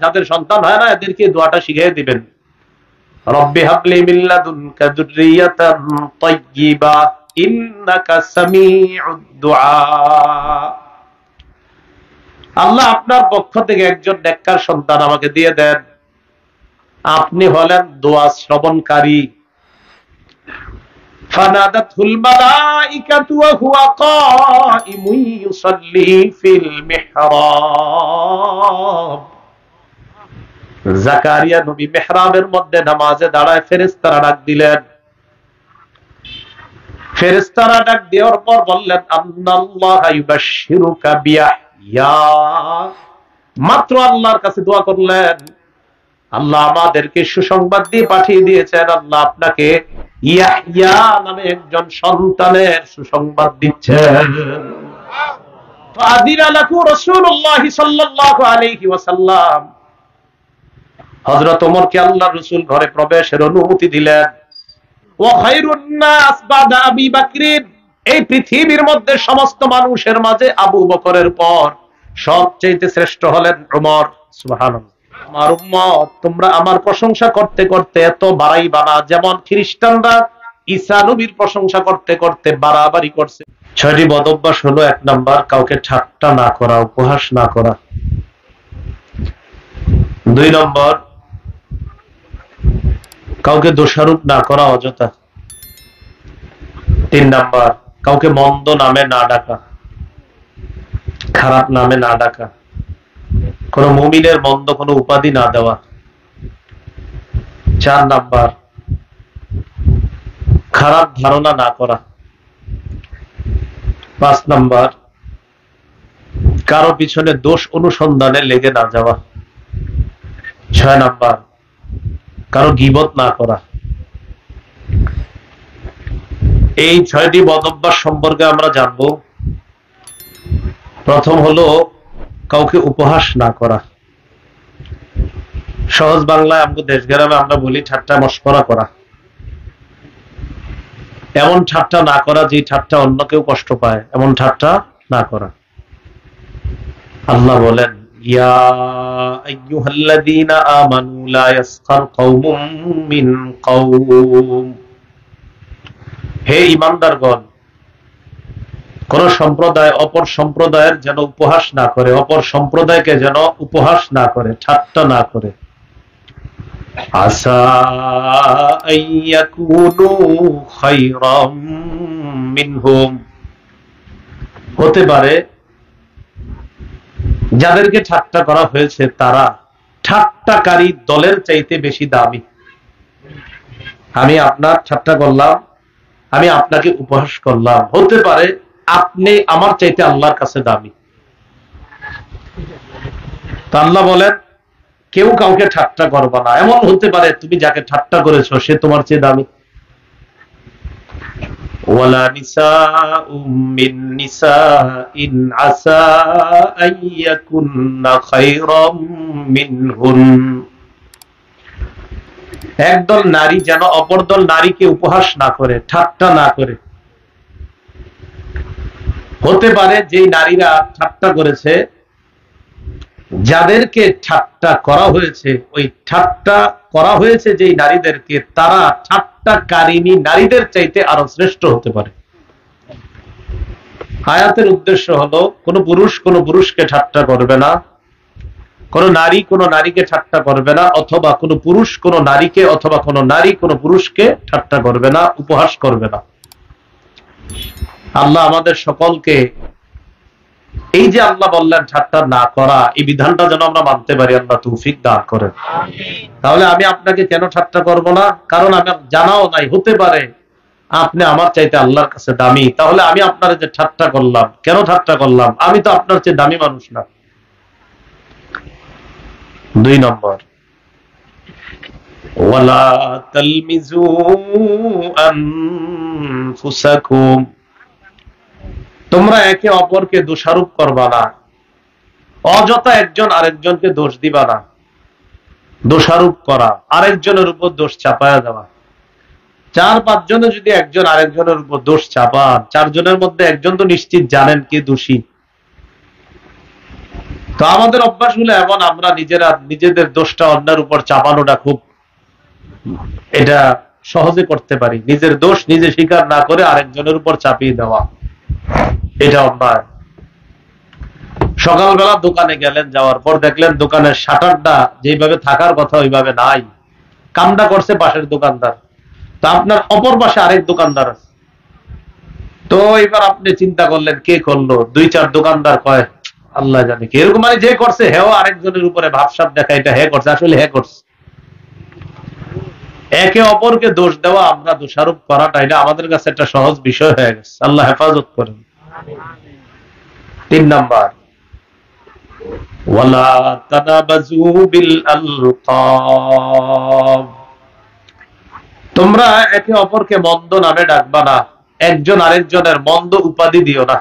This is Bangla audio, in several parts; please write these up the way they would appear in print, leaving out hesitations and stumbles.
যাদের সন্তান হয় না এদেরকে দোয়াটা শিখিয়ে দিবেন, রব্বি হাবলি মিন লাদুনকা যুররিয়াতান তাইয়্যিবা ইন্নাকা সামিউদ দুআ। আল্লাহ আপনার পক্ষ থেকে একজন নেককার সন্তান আমাকে দিয়ে দেন, আপনি হলেন দোয়া শ্রবণকারী। ফানাদাতুল মালাইকাতু ওয়া হুয়া কাইমুন ইউসাল্লি ফিল মিহরাব। জাকারিয়া নবী মিহরাবের মধ্যে নামাজে দাঁড়ায় ফেরেশতারা ডাক দিলেন। ফেরেশতারা ডাক দেওয়ার পর বললেন, আন্নাল্লাহা ইউবাশশিরুকা বিয়াহইয়া। মাত্র আল্লাহর কাছে দোয়া করলেন, আল্লাহ আমাদেরকে সুসংবাদ দিয়ে পাঠিয়ে দিয়েছেন, আল্লাহ আপনাকে ইয়াহইয়া নামে একজন সন্তানের সুসংবাদ দিচ্ছেন। ফাআযিনা লাহু রাসূলুল্লাহ সাল্লাল্লাহু আলাইহি ওয়াসাল্লাম। হযরত ওমরকে আল্লাহর রাসূল ঘরে প্রবেশের অনুমতি দিলেন। ওয়া খায়রুন নাস বাদা আবি বকর, এই পৃথিবীর মধ্যে সমস্ত মানুষের মাঝে আবু বকরের পর সবচেয়ে শ্রেষ্ঠ হলেন ওমর। সুবহানাল্লাহ। আমার উম্মত, তোমরা আমার প্রশংসা করতে করতে এত বাড়াইবা না যেমন খ্রিস্টানরা ঈসা নবীর প্রশংসা করতে করতে বাড়াবাড়ি করছে। 6টি বদ অভ্যাস হলো, 1 নাম্বার কাউকে ঠাট্টা না করা, উপহাস না করা। 2 নম্বর কাউকে দোষারোপ না করা অযথা। 3 নাম্বার কাউকে মন্দ নামে না ডাকা, খারাপ নামে না ডাকা, কোন মুমিনের মন্দ কোন উপাধি না দেওয়া। 4 নাম্বার খারাপ ধারণা না করা। 5 নাম্বার কারো পিছনে দোষ অনুসন্ধানে লেগে না যাওয়া। 6 নাম্বার কারো গীবত না করা। এই 6টি বদ অভ্যাস সম্পর্কে আমরা জানবো। প্রথম হলো কাউকে উপহাস না করা। সহজ বাংলায় আমাদের দেশ গ্রামে আমরা বলি ঠাট্টা মশকরা করা। এমন ঠাট্টা না করা যে ঠাট্টা অন্য কেউ কষ্ট পায়, এমন ঠাট্টা না করা। আল্লাহ বলেন, ইয়া আইয়ুহাল্লাযীনা আমানু লা ইয়াসখার কওমুম মিন কওম। হে ঈমানদারগণ, কোন সম্প্রদায় অপর সম্প্রদায়ের যেন উপহাস না করে, অপর সম্প্রদায়কে যেন উপহাস না করে, ঠাট্টা না করে। আসা আইয়াকুনু খায়রাম মিনহুম, হতে পারে যাদেরকে ঠাট্টা করা হয়েছে তারা ঠাট্টাকারী দলের চাইতে বেশি দামি। আমি আপনার ঠাট্টা করলাম, আমি আপনাকে উপহাস করলাম, হতে পারে আপনি আমার চাইতে আল্লাহর কাছে দামি। তো আল্লাহ বলেন কেউ কাউকে ঠাট্টা করবা না। এমন হতে পারে তুমি যাকে ঠাট্টা করেছো সে তোমার চেয়ে দামি। ওয়ালা নিসাউম মিন নিসাইন আসা আইয়াকুন্না খায়রাম মিনহুন। একদল নারী যেন অপর দল নারীকে উপহাস না করে, ঠাট্টা না করে। হতে পারে যে নারীরা ঠাট্টা করেছে, যাদেরকে ঠাট্টা করা হয়েছে, ওই ঠাট্টা করা হয়েছে যে নারীদেরকে, তারা ঠাট্টাকারিণী নারীদের চাইতে আরো শ্রেষ্ঠ হতে পারে। আয়াতের উদ্দেশ্য হলো কোন পুরুষ কোন পুরুষকে ঠাট্টা করবে না, কোন নারী কোন নারীকে ঠাট্টা করবে না, অথবা কোন পুরুষ কোন নারীকে অথবা কোন নারী কোন পুরুষকে ঠাট্টা করবে না, উপহাস করবে না। আল্লাহ আমাদের সকলকে এই যে আল্লাহ বললেন ঠাট্টা না করা, এই বিধানটা যেন আমরা মানতে পারি, আল্লাহ তৌফিক দান করেন। তাহলে আমি আপনাকে কেন ঠাট্টা করব না? কারণ আমি জানাও নাই, হতে পারে আপনি আমার চাইতে আল্লাহর কাছে দামি। তাহলে আমি আপনার যে ঠাট্টা করলাম, কেন ঠাট্টা করলাম? আমি তো আপনার চেয়ে দামি মানুষ না। 2 নম্বর ওয়ালা তালমিজু আনফুসাকুম, তোমরা একে অপরকে দোষারোপ করবা না, অযথা একজন আরেকজনকে দোষ দিবা না। দোষারোপ করা, আরেকজনের উপর দোষ চাপায়া দেওয়া। 4-5 জনে যদি একজন আরেকজনের উপর দোষ চাপান, 4 জনের মধ্যে একজন তো নিশ্চিত জানেন কে দোষী। তো আমাদের অভ্যাসগুলো এমন, আমরা নিজেরা নিজেদের দোষটা অন্যের উপর চাপানোটা খুব এটা সহজে করতে পারি। নিজের দোষ নিজে স্বীকার না করে আরেকজনের উপর চাপিয়ে দেওয়া, এটা অন্যায়। সকালবেলা দোকানে গেলেন, যাওয়ার পর দেখলেন দোকানের শাটারটা যেভাবে থাকার কথা ওইভাবে নাই, কামটা করছে পাশের দোকানদার, তো আপনার অপর পাশে আরেক দোকানদার আছে। তো এবার আপনি চিন্তা করলেন কে করলো, দুই চার দোকানদার কয় আল্লাহ জানে কি, এরকম মানে যে করছে হেও আরেকজনের উপরে ভাবসাব দেখা এটা হে করছে, আসলে হে করছে। একে অপরকে দোষ দেওয়া, আমরা দোষারোপ করাটা, এটা আমাদের কাছে একটা সহজ বিষয় হয়ে গেছে। আল্লাহ হেফাজত করেন। 3 নাম্বার, ওয়ালা তানাবাজু বিল আলকাব, তোমরা একে অপরকে মন্দ নামে ডাকবা না, একজন আরেকজনের মন্দ উপাধি দিও না।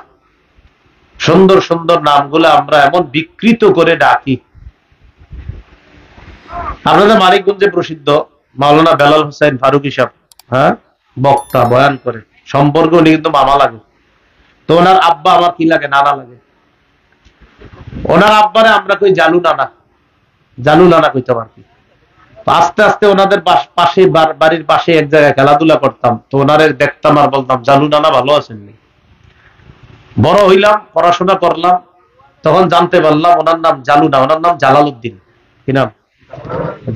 সুন্দর সুন্দর নামগুলো আমরা এমন বিকৃত করে ডাকি। আপনাদের মানিকগঞ্জে প্রসিদ্ধ মাওলানা বেলাল হোসেন ফারুকী সাহেব, হ্যাঁ, বক্তা বয়ান করে, সম্পর্ক উনি কিন্তু মামা লাগে। তো ওনার আব্বা আমার কি লাগে, নানা লাগে। ওনার আব্বারে আমরা কই জালু নানা, জালু নানা কইতাম আর কি। আস্তে আস্তে ওনাদের পাশে, বাড়ির পাশে এক জায়গায় খেলাধুলা করতাম, তো ওনারে দেখতাম আর বলতাম জালু নানা ভালো আছেননি। বড় হইলাম, পড়াশোনা করলাম, তখন জানতে পারলাম ওনার নাম জালু না, ওনার নাম জালাল উদ্দিন। কি নাম?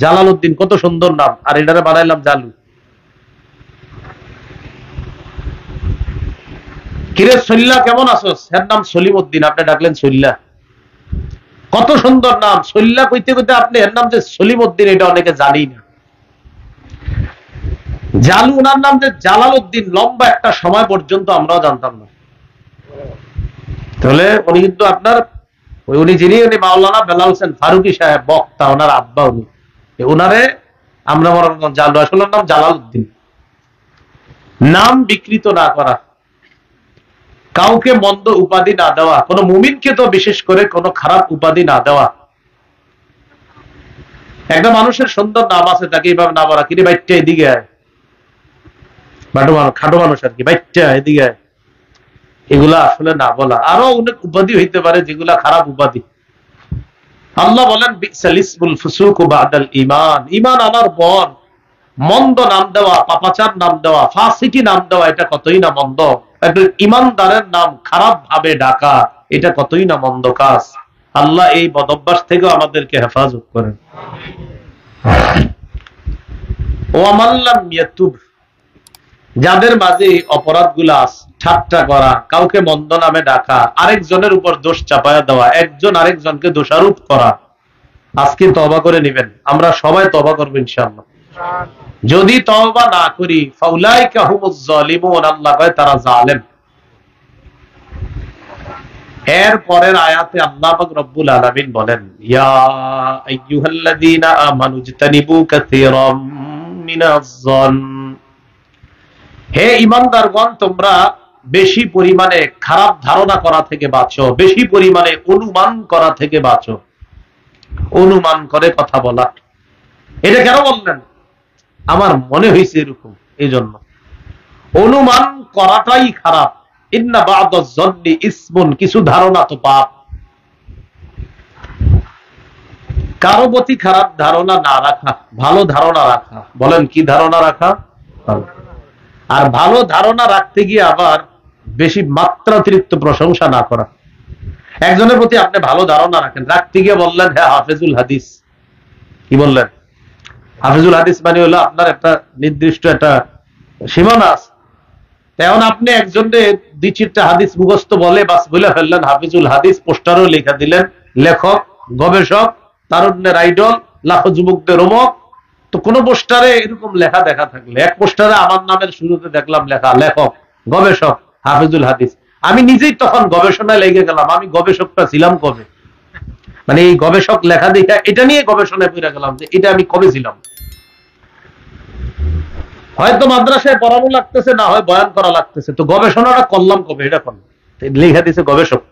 জালাল উদ্দিন, কত সুন্দর নাম, আর এটারে বানাইলাম জালু। কিরে সল্লা কেমন আছোস, এর নাম সলিম উদ্দিন, আপনি ডাকলেন সল্লা। কত সুন্দর নাম, সল্লা কইতে কইতে আপনি এর নাম যে সলিম উদ্দিন, এটা অনেকে জানি না। জালু, ওনার নাম যে জালাল উদ্দিন, লম্বা একটা সময় পর্যন্ত আমরাও জানতাম না। তাহলে উনি কিন্তু আপনার উনি যিনি, উনি মাওলানা বেলাল হোসেন ফারুকী সাহেব, বক্তা, ওনার আব্বা উনি, ওনারে আমরা মনে করতাম জালু, আসলে নাম জালাল উদ্দিন। নাম বিকৃত না করা, কাউকে মন্দ উপাধি না দেওয়া, কোন মুমিনকে তো বিশেষ করে কোন খারাপ উপাধি না দেওয়া। একটা মানুষের সুন্দর নাম আছে, তাকে এইভাবে না বলা, কিরে বাইটটা এদিকে আয়, খাটো মানুষ আর কি, বাইটটা এদিকে আয়, এগুলা আসলে না বলা। আরো অনেক উপাধি হইতে পারে যেগুলা খারাপ উপাধি। আল্লাহ বলেন বিসাল ইসমুল ফুসুক বাদাল ঈমান, ঈমান আনার পর মন্দ নাম দেওয়া, পাপাচার নাম দেওয়া, ফাসিকি নাম দেওয়া, এটা কতই না মন্দ। একজন ইমানদারের নাম খারাপ ভাবে ডাকা, এটা কতই না মন্দ কাজ। আল্লাহ এই বদভ্যাস থেকেও আমাদেরকে হেফাজত করেন। ওয়ামাল্লাম ইয়াতুব, যাদের মাঝে অপরাধগুলা আছে, ঠাট্টা করা, কাউকে মন্দ নামে ডাকা, আরেকজনের উপর দোষ চাপায়া দেওয়া, একজন আরেকজনকে দোষারোপ করা, আজকে তওবা করে নেবেন। আমরা সবাই তওবা করবো ইনশাআল্লাহ। যদি তওবা না করি, ফাউলাইকা হুমুজ জালিমুন, আল্লাহ কয় তারা জালেম। এর পরের আয়াতে আল্লাহ পাক রব্বুল আলামিন বলেন, ইয়া আইয়ুহাল্লাযীনা আমানু ইজতানিবু কাসীরাম মিনাজ জন, হে ঈমানদারগণ, তোমরা বেশি পরিমাণে খারাপ ধারণা করা থেকে বাঁচো, বেশি পরিমাণে অনুমান করা থেকে বাঁচো। অনুমান করে কথা বলা, এটা কেন বললেন? আমার মনে হয়েছে এরকম, এই জন্য। অনুমান করাটাই খারাপ। ইন্না বা'দাজ যন্নি ইসমুন, কিছু ধারণা তো পাপ। কারো প্রতি খারাপ ধারণা না রাখা, ভালো ধারণা রাখা। বলেন কি ধারণা রাখা? আর ভালো ধারণা রাখতে গিয়ে আবার বেশি মাত্রাতিরিক্ত প্রশংসা না করা। একজনের প্রতি আপনি ভালো ধারণা রাখেন, রাখতে গিয়ে বললেন হ্যাঁ হাফেজুল হাদিস। কি বললেন? হাফেজুল হাদিস মানে হলো আপনার একটা নির্দিষ্ট একটা সীমানা আছে। এখন আপনি একজনের 2-4টা হাদিস মুখস্থ বলে বাস বলে ফেললেন হাফিজুল হাদিস, পোস্টারও লেখা দিলেন, লেখক, গবেষক, তারুণ্যের আইডল, লাখো যুবকদের অমক। তো কোন পোস্টারে এরকম লেখা দেখা থাকলে, এক পোস্টারে আমার নামের শুরুতে দেখলাম লেখা লেখক, গবেষক, হাফিজুল হাদিস, আমি নিজেই তখন গবেষণায় লেগে গেলাম। আমি গবেষকটা ছিলাম কবে? মানে এই গবেষক লেখা দেখা, এটা নিয়ে গবেষণায় পড়ে গেলাম যে এটা আমি কবে ছিলাম। হয়তো মাদ্রাসায় পড়ানো লাগতেছে, না হয় বয়ান করা লাগতেছে, তো গবেষণাটা করলাম কবে? এটা করলাম, লেখা দিছে গবেষক,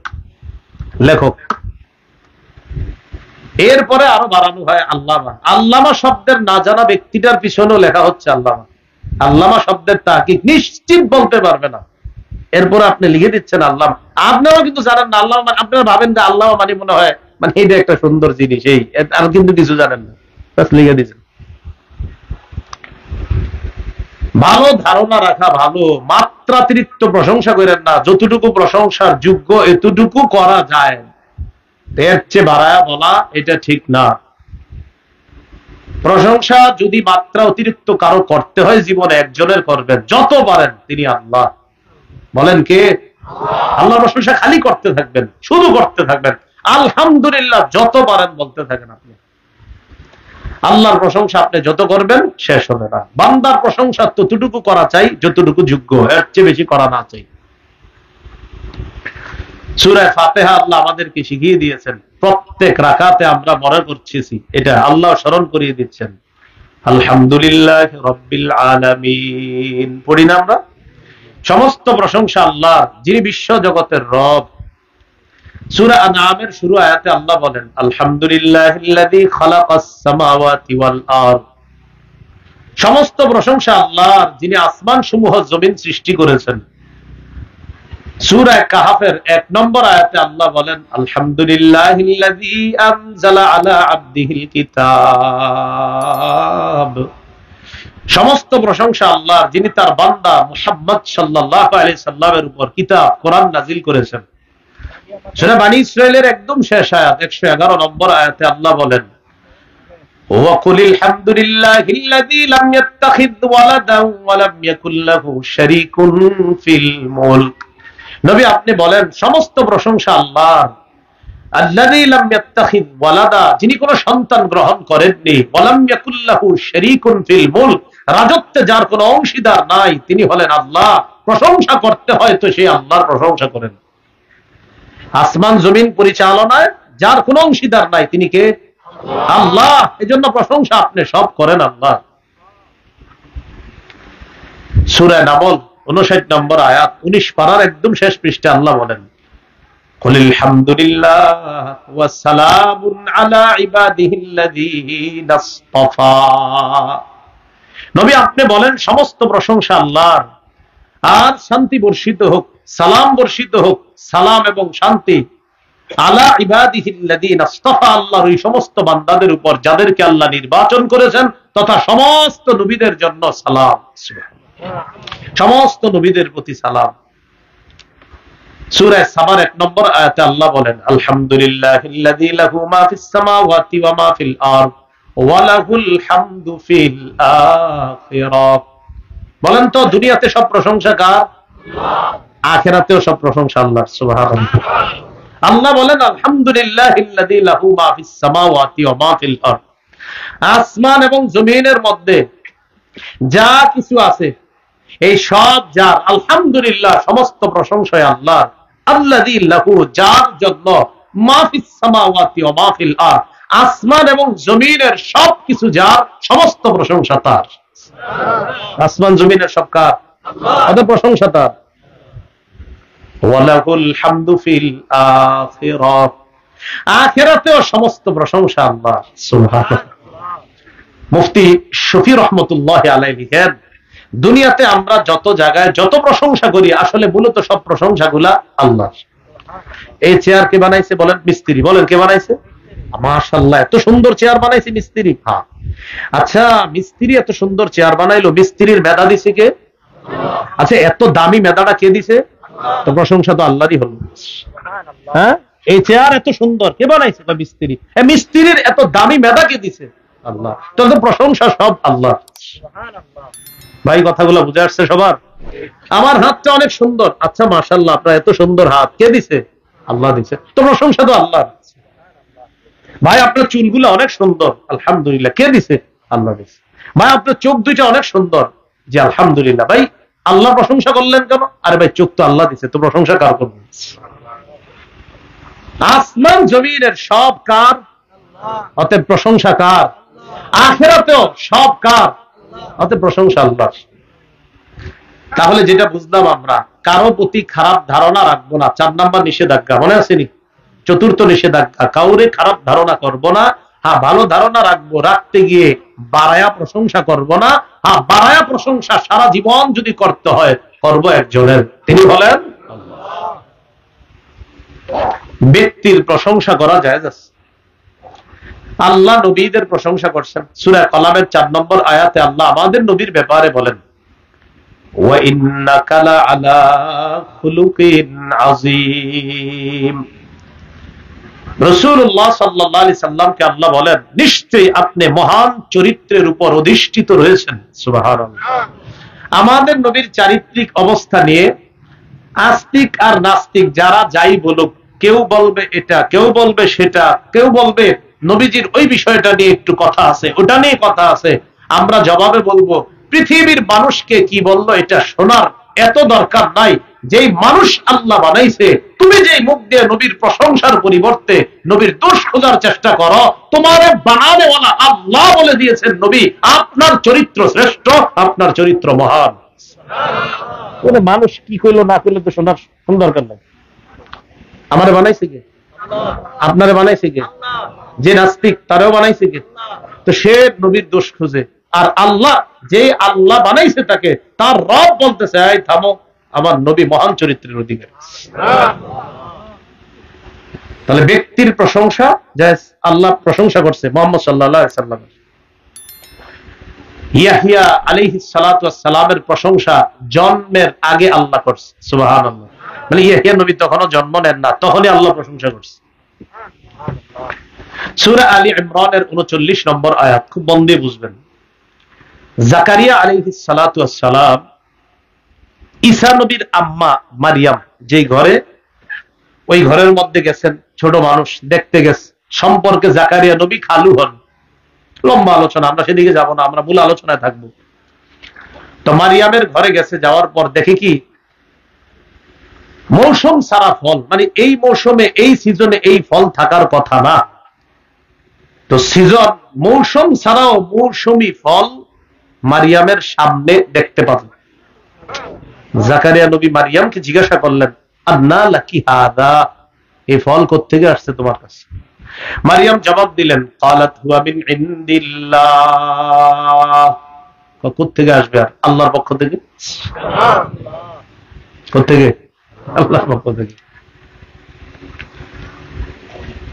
লেখক। এরপরে আরো বাড়ানো হয় আল্লামা। আল্লামা শব্দের না জানা ব্যক্তিটার পিছনেও লেখা হচ্ছে আল্লামা। আল্লামা শব্দের তাহকিক নিশ্চিত বলতে পারবে না, এরপরে আপনি লিখে দিচ্ছেন আল্লামা। আপনারাও কিন্তু জানেন না আল্লামা, আপনারা ভাবেন যে আল্লামা মানে মনে হয় মানে এটা একটা সুন্দর জিনিস, এই আর কিন্তু কিছু জানেন না, লিখে দিয়েছেন। ভালো ধারণা রাখা ভালো, মাত্রাতিরিক্ত প্রশংসা করেন না, যতটুকু প্রশংসার যোগ্য এতটুকু করা যায়, এর চেয়ে বাড়ায়া বলা এটা ঠিক না। প্রশংসা যদি মাত্রা অতিরিক্ত কারো করতে হয় জীবনে, একজনের করবেন, যত পারেন, তিনি আল্লাহ। বলেন কে? আল্লাহর প্রশংসা খালি করতে থাকবেন, শুধু করতে থাকবেন, আলহামদুলিল্লাহ যত পারেন বলতে থাকেন। আপনি আল্লাহর প্রশংসা আপনি যত করবেন শেষ হবে না। বান্দার প্রশংসা ততটুকু করা চাই যতটুকু যোগ্য, এর চেয়ে বেশি করা না চাই। সূরা ফাতিহা আল্লাহ আমাদেরকে শিখিয়ে দিয়েছেন, প্রত্যেক রাকাতে আমরা মনে করছি, এটা আল্লাহ স্মরণ করিয়ে দিচ্ছেন, আলহামদুলিল্লাহ রাব্বিল আলামিন পড়ি না আমরা? সমস্ত প্রশংসা আল্লাহর, যিনি বিশ্ব জগতের রব। সূরা আনআমের শুরু আয়াতে আল্লাহ বলেন, আলহামদুলিল্লাহিল্লাযী খালাকাস সামাওয়াতি ওয়াল আরদ। সমস্ত প্রশংসা আল্লাহর, যিনি আসমান সমূহ জমিন সৃষ্টি করেছেন। সূরা কাহফের 1 নম্বর আয়াতে আল্লাহ বলেন, আলহামদুলিল্লাহিল্লাযী আনজালা আলা আবদিহিল কিতাব। সমস্ত প্রশংসা আল্লাহর, যিনি তার বান্দা মুহাম্মদ সাল্লাল্লাহু আলাইহি সাল্লামের উপর কিতাব কোরআন নাযিল করেছেন। সূরা বনী ইসরাঈলের একদম শেষ আয়াত 111 নম্বর আয়াতে আল্লাহ বলেন, ওয়া কুলিল হামদুলিল্লাহিল্লাযী লাম ইয়াত্তাখিয ওয়ালাদান ওয়া লাম ইয়াকুল লাহু শারীকুন ফিল মুলক। নবী আপনি বলেন সমস্ত প্রশংসা আল্লাহর, আল্লাযী লাম ইয়াত্তাখিয ওয়ালাদা, যিনি কোনো সন্তান গ্রহণ করেননি, ওয়া লাম ইয়াকুল লাহু শারীকুন ফিল মুলক, রাজত্বে যার কোনো অংশীদার নাই, তিনি হলেন আল্লাহ। প্রশংসা করতে হয় তো সেই আল্লাহর প্রশংসা করেন। আসমান জমিন পরিচালনায় যার কোনো অংশীদার নাই, তিনি কে? আল্লাহ। এজন্য প্রশংসা আপনি সব করেন আল্লাহ। সূরা নামল 59 নম্বর আয়াত, 19 পারার একদম শেষ পৃষ্ঠাে আল্লাহ বলেন, কুলিল হামদুলিল্লাহ ওয়া সালামুন আলা ইবাদিহিল্লাযীনা ইসতাফা। নবী আপনি বলেন সমস্ত প্রশংসা আল্লাহর, আর শান্তি বর্ষিত হোক, সালাম বর্ষিত হোক, সালাম এবং শান্তি আলা ইবাদিহিল্লাযীনা ইসতাফা, আল্লাহর ওই সমস্ত বান্দাদের উপর যাদেরকে আল্লাহ নির্বাচন করেছেন, তথা সমস্ত নবীদের জন্য সালাম, সমস্ত নবীদের প্রতি সালাম। সূরা সাবার 1 নম্বর আয়াতে আল্লাহ বলেন, আলহামদুলিল্লাহিল্লাযী লাহু মা ফিস সামাওয়াতি ওয়া মা ফিল আরদ ওয়া লাহুল হামদু ফিল আখিরাহ। বলেন তো দুনিয়াতে সব প্রশংসা কার? আখিরাতেও সব প্রশংসা আল্লাহর। সুবহানাল্লাহ। আল্লাহ বলেন, আলহামদুলিল্লাহিল্লাযী লাহু মা ফিস সামাওয়াতি ওয়া মা ফিল আরদ। আসমান এবং জমিনের মধ্যে যা কিছু আছে এই সব যার, আলহামদুলিল্লাহ সমস্ত প্রশংসা আল্লাহর। আল্লাযী লাহু, যার জন্য, মা ফিস সামাওয়াতি ওয়া মা ফিল আরদ, আসমান এবং জমিনের সব কিছু যার, সমস্ত প্রশংসা তার। আসমান জমিনের সব কার? আল্লাহ। ওদের প্রশংসা তার। ওয়া লাহুল হামদু ফিল আখিরাহ, আখিরাতেও সমস্ত প্রশংসা আল্লাহ। সুবহানাল্লাহ। মুফতি শফি রহমতুল্লাহি আলাইহি লিখেন, দুনিয়াতে আমরা যত জায়গায় যত প্রশংসা করি, আসলে মূলত সব প্রশংসাগুলা আল্লাহর। এই চেয়ার কে বানাইছে বলেন? মিস্ত্রি। বলেন কে বানাইছে? মাশাআল্লাহ, এত সুন্দর চেয়ার বানাইছে মিস্ত্রি। হ্যাঁ, আচ্ছা মিস্ত্রি এত সুন্দর চেয়ার বানাইলো, মিস্ত্রির মেধা দিছে কে? আচ্ছা এত দামি মেধাটা কে দিছে? তো প্রশংসা তো আল্লাহরই হলো। হ্যাঁ, এই চেয়ার এত সুন্দর কে বানাইছে? বা মিস্ত্রি। মিস্ত্রির এত দামি মেধা কে দিছে? আল্লাহ। তাহলে প্রশংসা সব আল্লাহ। ভাই কথাগুলো বুঝে আসছে সবার? আমার হাতটা অনেক সুন্দর, আচ্ছা মাশাআল্লাহ আপনার এত সুন্দর হাত কে দিছে? আল্লাহ দিছে। তো প্রশংসা তো আল্লাহ। ভাই আপনার চুলগুলো অনেক সুন্দর, আলহামদুলিল্লাহ কে দিছে? আল্লাহ দিছে। ভাই আপনার চোখ দুইটা অনেক সুন্দর, জি আলহামদুলিল্লাহ। ভাই আল্লাহ প্রশংসা করলেন কেন? আরে ভাই চোখ তো আল্লাহ দিছে, তো প্রশংসা কার করবেন? আসমান জমিনের সব কার? অতএব প্রশংসা কার? আখিরাতেও সব কার? অতএব প্রশংসা আল্লাহ। তাহলে যেটা বুঝলাম আমরা, কারো প্রতি খারাপ ধারণা রাখবো না। 4 নাম্বার নিষেধাজ্ঞা মনে আসেনি? চতুর্থ নিষেধাজ্ঞা, কাউরে খারাপ ধারণা করব না। হ্যাঁ, ভালো ধারণা রাখবো, রাখতে গিয়ে বাড়ায়া প্রশংসা করব না। হ্যাঁ, বাড়ায়া প্রশংসা সারা জীবন যদি করতে হয়, করবো একজনের, তিনি হলেন আল্লাহ। ব্যক্তির প্রশংসা করা জায়েজ আছে। আল্লাহ নবীদের প্রশংসা করছেন। সূরা কলামের 4 নম্বর আয়াতে আল্লাহ আমাদের নবীর ব্যাপারে বলেন, ওয়া ইন্নাকা লাআলা খুলুকিন আযীম। রাসূলুল্লাহ সাল্লাল্লাহু আলাইহি সাল্লামকে আল্লাহ বলেন, নিশ্চয়ই আপনি মহান চরিত্রের উপর অধিষ্ঠিত রয়েছেন। সুবহানাল্লাহ। আমাদের নবীর চারিত্রিক অবস্থা নিয়ে আস্তিক আর নাস্তিক যারা যাই বলুক, কেউ বলবে এটা, কেউ বলবে সেটা, কেউ বলবে নবীজির ওই বিষয়টা নিয়ে একটু কথা আছে, ওটা নিয়ে কথা আছে। আমরা জবাবে বলবো, পৃথিবীর মানুষকে কি বললো এটা শোনার এত দরকার নাই। যেই মানুষ আল্লাহ বানাইছে, তুমি যেই মুখ দিয়ে নবীর প্রশংসার পরিবর্তে নবীর দোষ খোঁজার চেষ্টা করো, তোমার বানানেওয়ালা আল্লাহ বলে দিয়েছেন, নবী আপনার চরিত্র শ্রেষ্ঠ, আপনার চরিত্র মহান। মানুষ কি কইলো না কইলো তো শোনার কোন দরকার নাই। আমারে বানাইছে কে? আপনারে বানাইছে কে? যে নাস্তিক তারেও বানাইছে কে? তো সে নবীর দোষ খুঁজে, আর আল্লাহ যে আল্লাহ বানাইছে তাকে, তার রব বলতেছে, এই থামো, আমার নবী মহান চরিত্রের অধিকারী। তাহলে ব্যক্তির প্রশংসা জায়েজ, আল্লাহ প্রশংসা করছে মুহাম্মদ সাল্লাল্লাহু আলাইহি ওয়াসাল্লাম। ইয়াহইয়া আলাইহিস সালাতু ওয়াস সালামের প্রশংসা জন্মের আগে আল্লাহ করছে। সুবহানাল্লাহ। মানে ইয়াহইয়া নবী তখনও জন্ম নেন না, তখনই আল্লাহ প্রশংসা করছে। সূরা আলী ইমরানের 39 নম্বর আয়াত খুব মন দিয়ে বুঝবেন। জাকারিয়া আলাইহিস সালাতু ওয়াস সালাম ঈসা নবীর আম্মা মারিয়াম যেই ঘরে, ওই ঘরের মধ্যে গেছেন, ছোট মানুষ দেখতে গেছে, সম্পর্কে জাকারিয়া নবী খালু হন। লম্বা আলোচনা, আমরা সেদিকে যাব না, আমরা মূল আলোচনায় থাকবো। তো মারিয়ামের ঘরে গেছে, যাওয়ার পর দেখে কি মৌসুম সারা ফল, মানে এই মৌসুমে এই সিজনে এই ফল থাকার কথা না। তো সিজন মৌসুম ছাড়াও মৌসুমী ফল মারিয়ামের সামনে দেখতে পাবেন। জাকারিয়া নবী মারিয়ামকে জিজ্ঞাসা করলেন, আন্না লাকি হাদা, এই ফল কোত্থেকে আসছে তোমার কাছে? মারিয়াম জবাব দিলেন, ক্বালাত হুয়া মিন ইনদিল্লাহ। কোত্থেকে আসবে আর? আল্লাহর পক্ষ থেকে। কোত্থেকে? আল্লাহর পক্ষ থেকে।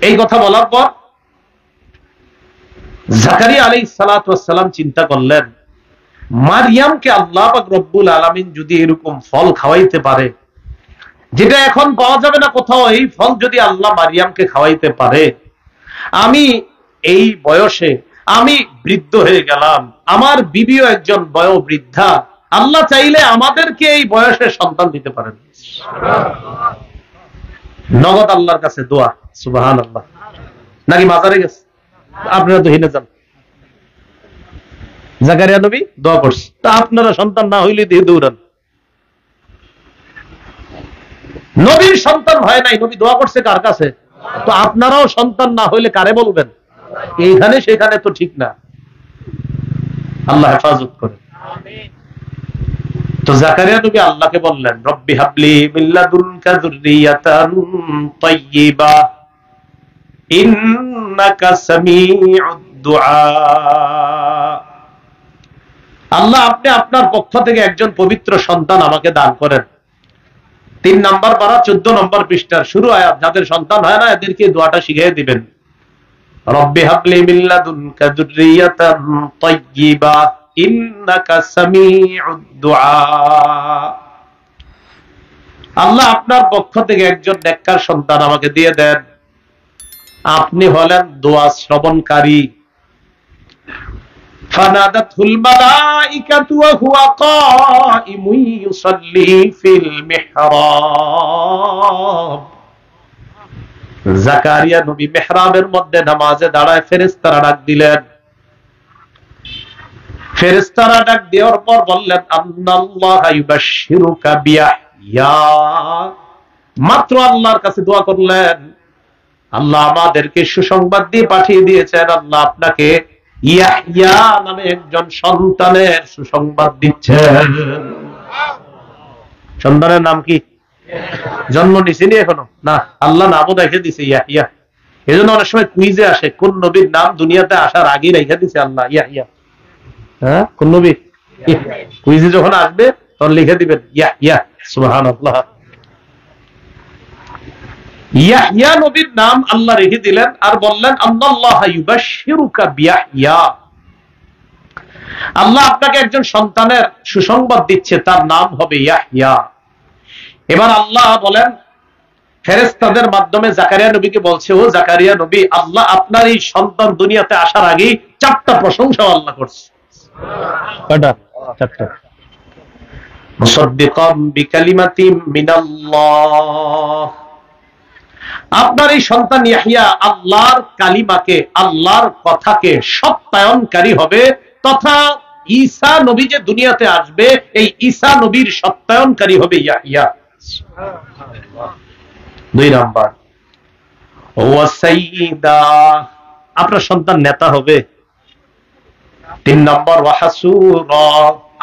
এই কথা বলার পর জাকারিয়া আলাইহিস সালাতু ওয়াস সালাম চিন্তা করলেন, মারিয়ামকে আল্লাহ পাক রব্বুল আলামিন যদি এরকম ফল খাওয়াইতে পারে, যেটা এখন পাওয়া যাবে না কোথাও, এই ফল যদি আল্লাহ মারিয়ামকে খাওয়াইতে পারে, আমি এই বয়সে আমি বৃদ্ধ হয়ে গেলাম, আমার বিবিও একজন বয়োবৃদ্ধা, আল্লাহ চাইলে আমাদেরকে এই বয়সে সন্তান দিতে পারেন। নগদ আল্লাহর কাছে দোয়া। সুবহানাল্লাহ। নাকি মাজারে গেছে? আপনারা তো হিনে যান। জাকারিয়া নবী দোয়া করছে, তা আপনারা সন্তান না হইলে দিয়ে দৌড়ান। নবীর সন্তান হয় নাই, নবী দোয়া করছে কার কাছে? তো আপনারাও সন্তান না হইলে কারে বলবেন? এইখানে সেখানে তো ঠিক না। আল্লাহ হেফাজত করে। তো জাকারিয়া নবী আল্লাহকে বললেন, রব্বি হাবলি মিন লাদুনকা যুররিয়াতান তাইয়্যিবা ইন্নাকা সামিউদ দুআ। আল্লাহ আপনি আপনার পক্ষ থেকে একজন পবিত্র সন্তান আমাকে দান করেন। 3 নম্বর পারা 14 নম্বর পৃষ্ঠার শুরু আয়াত। যাদের সন্তান হয় না এদেরকে দোয়াটা শিখিয়ে দিবেন, রব্বি হাবলি মিন লাদুনকা যুররিয়াতান তাইয়্যিবা ইন্নাকা সামিউদ দুআ। আল্লাহ আপনার পক্ষ থেকে একজন নেককার সন্তান আমাকে দিয়ে দেন, আপনি হলেন দোয়া শ্রবণকারী। ফানাদাতুল মালাইকাতু ওয়া হুয়া কাইমুন ইউসাল্লি ফিল মিহরাব। জাকারিয়া নবী মিহরাবের মধ্যে নামাজে দাঁড়ায় ফেরেশতারা ডাক দিলেন। ফেরেশতারা ডাক দেওয়ার পর বললেন, আল্লাহ ইউবাশশিরুকা বিয়াহইয়া। মাত্র আল্লাহর কাছে দোয়া করলেন, আল্লাহ আমাদেরকে সুসংবাদ দিয়ে পাঠিয়ে দিয়েছেন, আল্লাহ আপনাকে ইয়াহইয়া নামে একজন সন্তানের সুসংবাদ দিচ্ছেন। সন্তানের নাম কি? জন্ম নিছেনি এখনো না, আল্লাহ নামও রেখে দিছে ইয়াহইয়া। এজন্য অনেক সময় কুইজে আসে, কোন নবীর নাম দুনিয়াতে আসার আগে রেখে দিছে আল্লাহ ইয়াহইয়া। হ্যাঁ, কোন নবী? কুইজে যখন আসবে তখন লিখে দিবেন ইয়াহইয়া। সুবহানাল্লাহ। ইয়াহইয়া নবীর নাম আল্লাহ রেখে দিলেন আর বললেন আল্লাহু ইউবাশশিরুকা বিয়াহইয়া, আল্লাহ আপনাকে একজন সন্তানের সুসংবাদ দিচ্ছে, তার নাম হবে ইয়াহইয়া। এবার আল্লাহ বলেন ফেরেশতাদের মাধ্যমে জাকারিয়া নবীকে বলছে, ও জাকারিয়া নবী, আল্লাহ আপনার এই সন্তান দুনিয়াতে আসার আগেই 4টা প্রশংসা আল্লাহ করছে। কয়টা? 4টা। মুসাদ্দিকাম বিকালিমাতিম মিনাল্লাহ, আপনার এই সন্তান ইয়াহইয়া আল্লাহর কালিমাকে, আল্লাহর কথাকে সত্যায়নকারী হবে, তথা ঈসা নবী যে দুনিয়াতে আসবে এই ঈসা নবীর সত্যায়নকারী হবে ইয়াহইয়া। 2 নাম্বার, ওয়া সাইয়্যিদা, আপনার সন্তান নেতা হবে। 3 নাম্বার, ওয়া হাসুরা,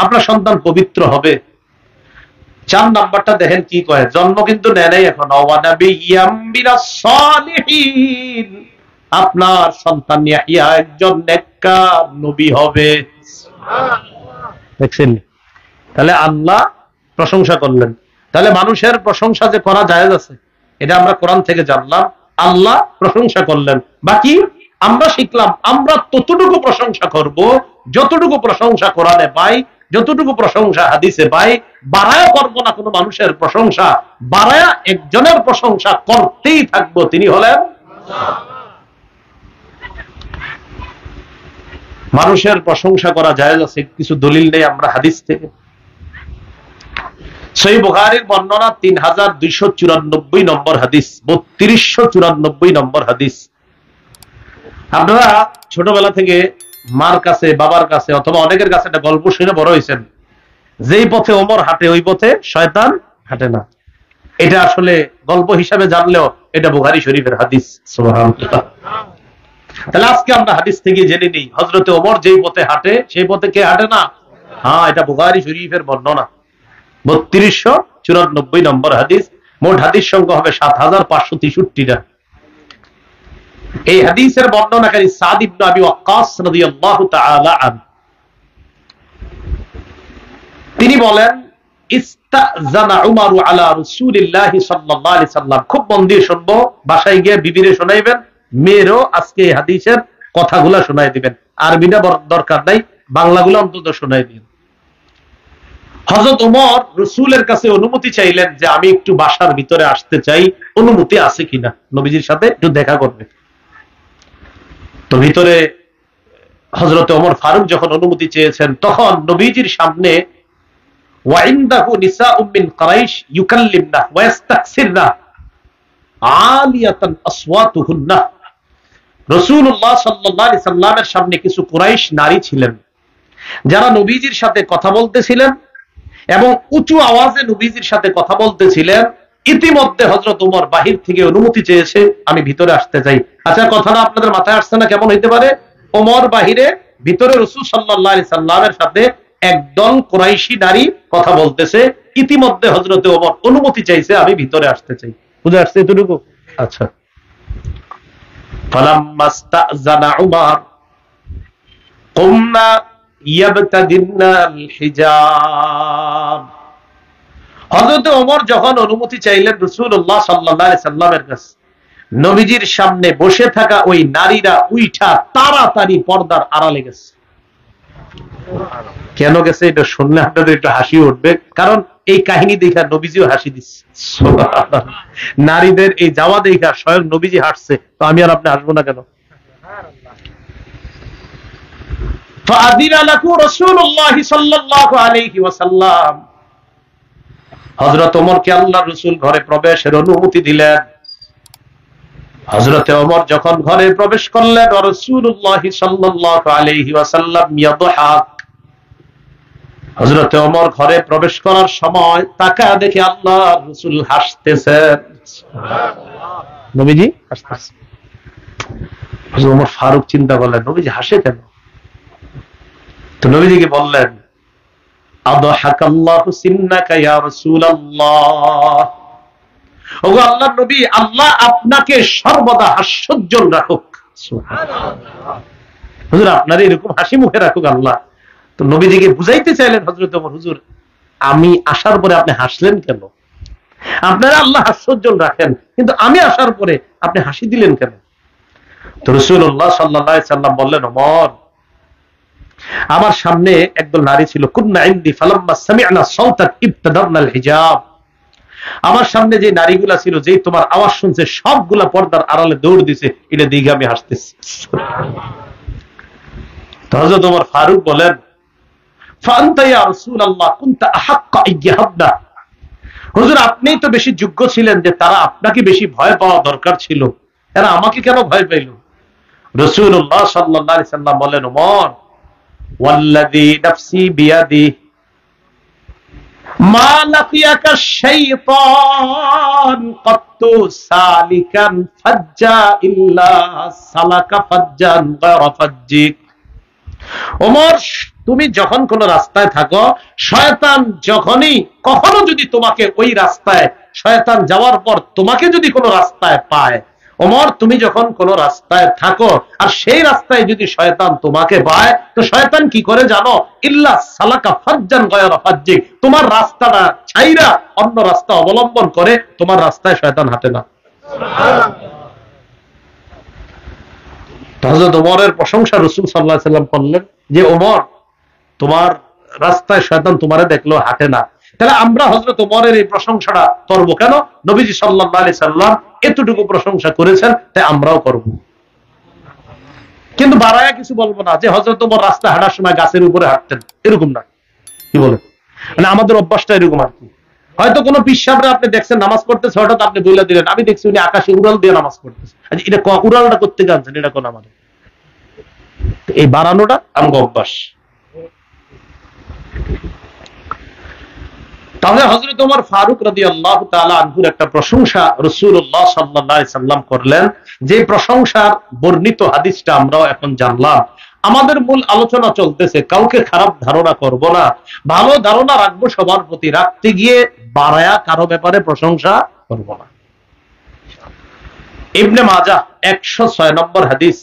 আপনার সন্তান পবিত্র হবে। 4 নাম্বারটা দেখেন কি কয়, জন্ম কিন্তু নেয় নাই এখন, ওয়া নাবিয়্যাম মিনাস সালিহিন, আপনার সন্তান ইয়াহইয়া একজন নেককার নবী হবে। দেখছেন? তাহলে আল্লাহ প্রশংসা করলেন। তাহলে মানুষের প্রশংসা যে করা জায়েজ আছে, এটা আমরা কোরআন থেকে জানলাম। আল্লাহ প্রশংসা করলেন, বাকি আমরা শিখলাম আমরা ততটুকু প্রশংসা করব যতটুকু প্রশংসা কোরআনে পাই, যতটুকু প্রশংসা হাদিসে পাই। বাড়ায়া করব না কোনো মানুষের প্রশংসা, বাড়ায়া একজনের প্রশংসা করতেই থাকবো, তিনি হলেন মানুষের প্রশংসা করা জায়েজ আছে, কিছু দলিল নেই আমরা হাদিস থেকে। সহিহ বুখারীর বর্ণনা 3294 নম্বর হাদিস, 3294 নম্বর হাদিস। আপনারা ছোটবেলা থেকে মার কাছে, বাবার কাছে অথবা অনেকের কাছে একটা গল্প শুনে বড় হয়েছেন, যেই পথে ওমর হাঁটে ওই পথে শয়তান হাঁটে না। এটা আসলে গল্প হিসাবে জানলেও এটা বুখারী শরীফের হাদিস। সুবহানাল্লাহ। তাহলে আজকে আমরা হাদিস থেকে জেনে নিই, হযরতে ওমর যেই পথে হাঁটে সেই পথে কে হাঁটে না? হ্যাঁ, এটা বুখারী শরীফের বর্ণনা, 3294 নম্বর হাদিস। মোট হাদিস সংখ্যা হবে 7563টা। এই হাদিসের বর্ণনাকারী সাদ ইবনে আবি ওয়াক্কাস রাদিয়াল্লাহু তাআলা আনহু, তিনি বলেন ইস্তাযানা উমারু আলা রাসূলিল্লাহি সাল্লাল্লাহু আলাইহি সাল্লাম। খুব মন দিয়ে শুনবো, বাসায় গিয়ে বিবিরে শোনাইবেন, মেয়েরও আজকে এই হাদিসের কথাগুলা শোনাই দিবেন। আরবিটা দরকার নাই, বাংলাগুলো অন্তত শোনাই দিন। হযরত ওমর রাসূলের কাছে অনুমতি চাইলেন যে আমি একটু বাসার ভিতরে আসতে চাই, অনুমতি আছে কিনা, নবীজির সাথে একটু দেখা করবে। তো ভিতরে হযরত ওমর ফারুক যখন অনুমতি চেয়েছেন, তখন নবীজির সামনে ওয়াইনদাহু নিসাউম মিন কুরাইশ ইউকাল্লিমনা ওয়া ইস্তাকসিরনা আলিয়াতান আসওয়াতুহুন্না, রাসূলুল্লাহ সাল্লাল্লাহু আলাইহি সাল্লামের সামনে কিছু কুরাইশ নারী ছিলেন যারা নবীজির সাথে কথা বলতেছিলেন এবং উঁচু আওয়াজে নবীজির সাথে কথা বলতেছিলেন। ইতিমধ্যে হযরত ওমর বাহির থেকে অনুমতি চেয়েছে, আমি ভিতরে আসতে চাই। আচ্ছা, কথাটা আপনাদের মাথায় আসছে না? কেমন হইতে পারে? ওমর বাহিরে, ভিতরে রাসূল সাল্লাল্লাহু আলাইহি সাল্লামের সাথে একদল কুরাইশি নারী কথা বলতেছে। ইতিমধ্যে হযরত ওমর অনুমতি চাইছে, আমি ভিতরে আসতে চাই। বুঝে আসছে এতটুকু? আচ্ছা। ফালাম্মাস্তাযানা উমর কুমনা ইয়াবতাদিনাল হিজাব, হযরত ওমর যখন অনুমতি চাইলেন রাসূলুল্লাহ সাল্লাল্লাহু আলাইহি সাল্লামের কাছে, নবীজির সামনে বসে থাকা ওই নারীরা উইঠা তাড়াতাড়ি পর্দার আড়ালে গেছে। কেন গেছে এটা শুনলে আপনাদের একটু হাসি উঠবে, কারণ এই কাহিনী দেখা নবীজিও হাসি দিচ্ছে। নারীদের এই যাওয়া দেখা স্বয়ং নবীজি হাসছে, তো আমি আর আপনি হাসবো না কেন? হযরত ওমরকে আল্লাহর রাসূল ঘরে প্রবেশের অনুমতি দিলেন। হযরত ওমর যখন ঘরে প্রবেশ করলেন, রাসূলুল্লাহ সাল্লাল্লাহু আলাইহি ওয়াসাল্লাম ইয়াদহাক, হযরত ওমর ঘরে প্রবেশ করার সময় তাকায় দেখে আল্লাহর রাসূল হাসতেছেন। সুবহানাল্লাহ। নবীজি হাসতেছেন। হযরত ওমর ফারুক চিন্তা করলেন, নবীজি হাসে কেন? তো নবীজিকে বললেন, আদহাকাল্লাহু সিন্নাকা ইয়া রাসূলুল্লাহ, ওগো আল্লাহর নবী, আল্লাহ আপনাকে সর্বদা হাস্যোজ্জ্বল রাখুক। সুবহানাল্লাহ। হুজুর আপনার এরকম হাসি মুখে রাখুক আল্লাহ। তো নবীজিকে বুঝাইতে চাইলেন হযরত ওমর, হুজুর আমি আসার পরে আপনি হাসলেন কেন? আপনারা আল্লাহ হাস্যোজ্জ্বল রাখেন, কিন্তু আমি আসার পরে আপনি হাসি দিলেন কেন? তো রাসূলুল্লাহ সাল্লাল্লাহু আলাইহি সাল্লাম বললেন, ওমর, আমার সামনে একদল নারী ছিল, কুননা ইনদি ফালাম্মা সামি'না সাওতাক ইবতাদারনাল হিজাব। আমার সামনে যে নারীগুলা ছিল, যেই তোমার আওয়াজ শুনছে সবগুলা পর্দার আড়ালে দৌড় দিছে, এটা দেখে আমি হাসতেছি। তো হযরত ওমর ফারুক বলেন, ফাআনতা ইয়া রাসূলুল্লাহ কুনতা আহাক্কা আইয়াহাবনা, হুজুর আপনিই তো বেশি যোগ্য ছিলেন যে তারা আপনাকে বেশি ভয় পাওয়া দরকার ছিল, এরা আমাকে কেন ভয় পাইল? রাসূলুল্লাহ সাল্লাল্লাহু আলাইহি সাল্লাম বলেন, ওমর, ওয়াল্লাযী নাফসি বিয়াদি মা লাকিয়াকা শাইতান কাত্তু সালিকান ফাজ্জা ইল্লা সালাকা ফাজ্জান গায়রা ফাজ্জিক। ওমর, তুমি যখন কোন রাস্তায় থাকো, শয়তান যখনই কখনো যদি তোমাকে ওই রাস্তায়, শয়তান যাওয়ার পর তোমাকে যদি কোনো রাস্তায় পায়, ওমর তুমি যখন কোন রাস্তায় থাকো আর সেই রাস্তায় যদি শয়তান তোমাকে পায়, তো শয়তান কি করে জানো? ইল্লা সালাকা ফাজ্জান গায়রা ফাজ্জিক, তোমার রাস্তাটা ছাইরা অন্য রাস্তা অবলম্বন করে, তোমার রাস্তায় শয়তান হাঁটে না। হযরত ওমরের প্রশংসা রাসূল সাল্লাল্লাহু আলাইহি সাল্লাম করলেন যে, ওমর, তোমার রাস্তায় শয়তান তোমারে দেখলো হাঁটে না। তাহলে আমরা হযরত ওমরের এই প্রশংসাটা করব কেন? নবীজি সাল্লাল্লাহু আলাইহি সাল্লাম এতটুকু প্রশংসা করেছেন, তাই আমরাও করব। কিন্তু বাড়ায়া কিছু বলবো না যে হযরত ওমর রাস্তা হাঁটার সময় গাছের উপরে হাঁটতেন, এরকম না। কি বলেন? মানে আমাদের অভ্যাসটা এরকম আর কি। হয়তো কোনো পিসাবরা আপনি দেখছেন নামাজ পড়তেছে, হঠাৎ আপনি বইলা দিলেন, আমি দেখছি উনি আকাশে উড়াল দিয়ে নামাজ পড়তেছে। আচ্ছা, এটা উড়ালটা করতে জানছেন, এটা কোন আমাদের? এই বাড়ানোটা আমার অভ্যাস। তাহলে হযরত ওমর ফারুক রাদিয়াল্লাহু তাআলা আনহুর একটা প্রশংসা রাসূলুল্লাহ সাল্লাল্লাহু আলাইহি সাল্লাম করলেন, যে প্রশংসার বর্ণিত হাদিসটা আমরাও এখন জানলাম। আমাদের মূল আলোচনা চলতেছে, কাউকে খারাপ ধারণা করব না, ভালো ধারণা রাখবো সবার প্রতি, রাখতে গিয়ে বাড়ায়া কারো ব্যাপারে প্রশংসা করব না। ইবনে মাজাহ 106 নম্বর হাদিস।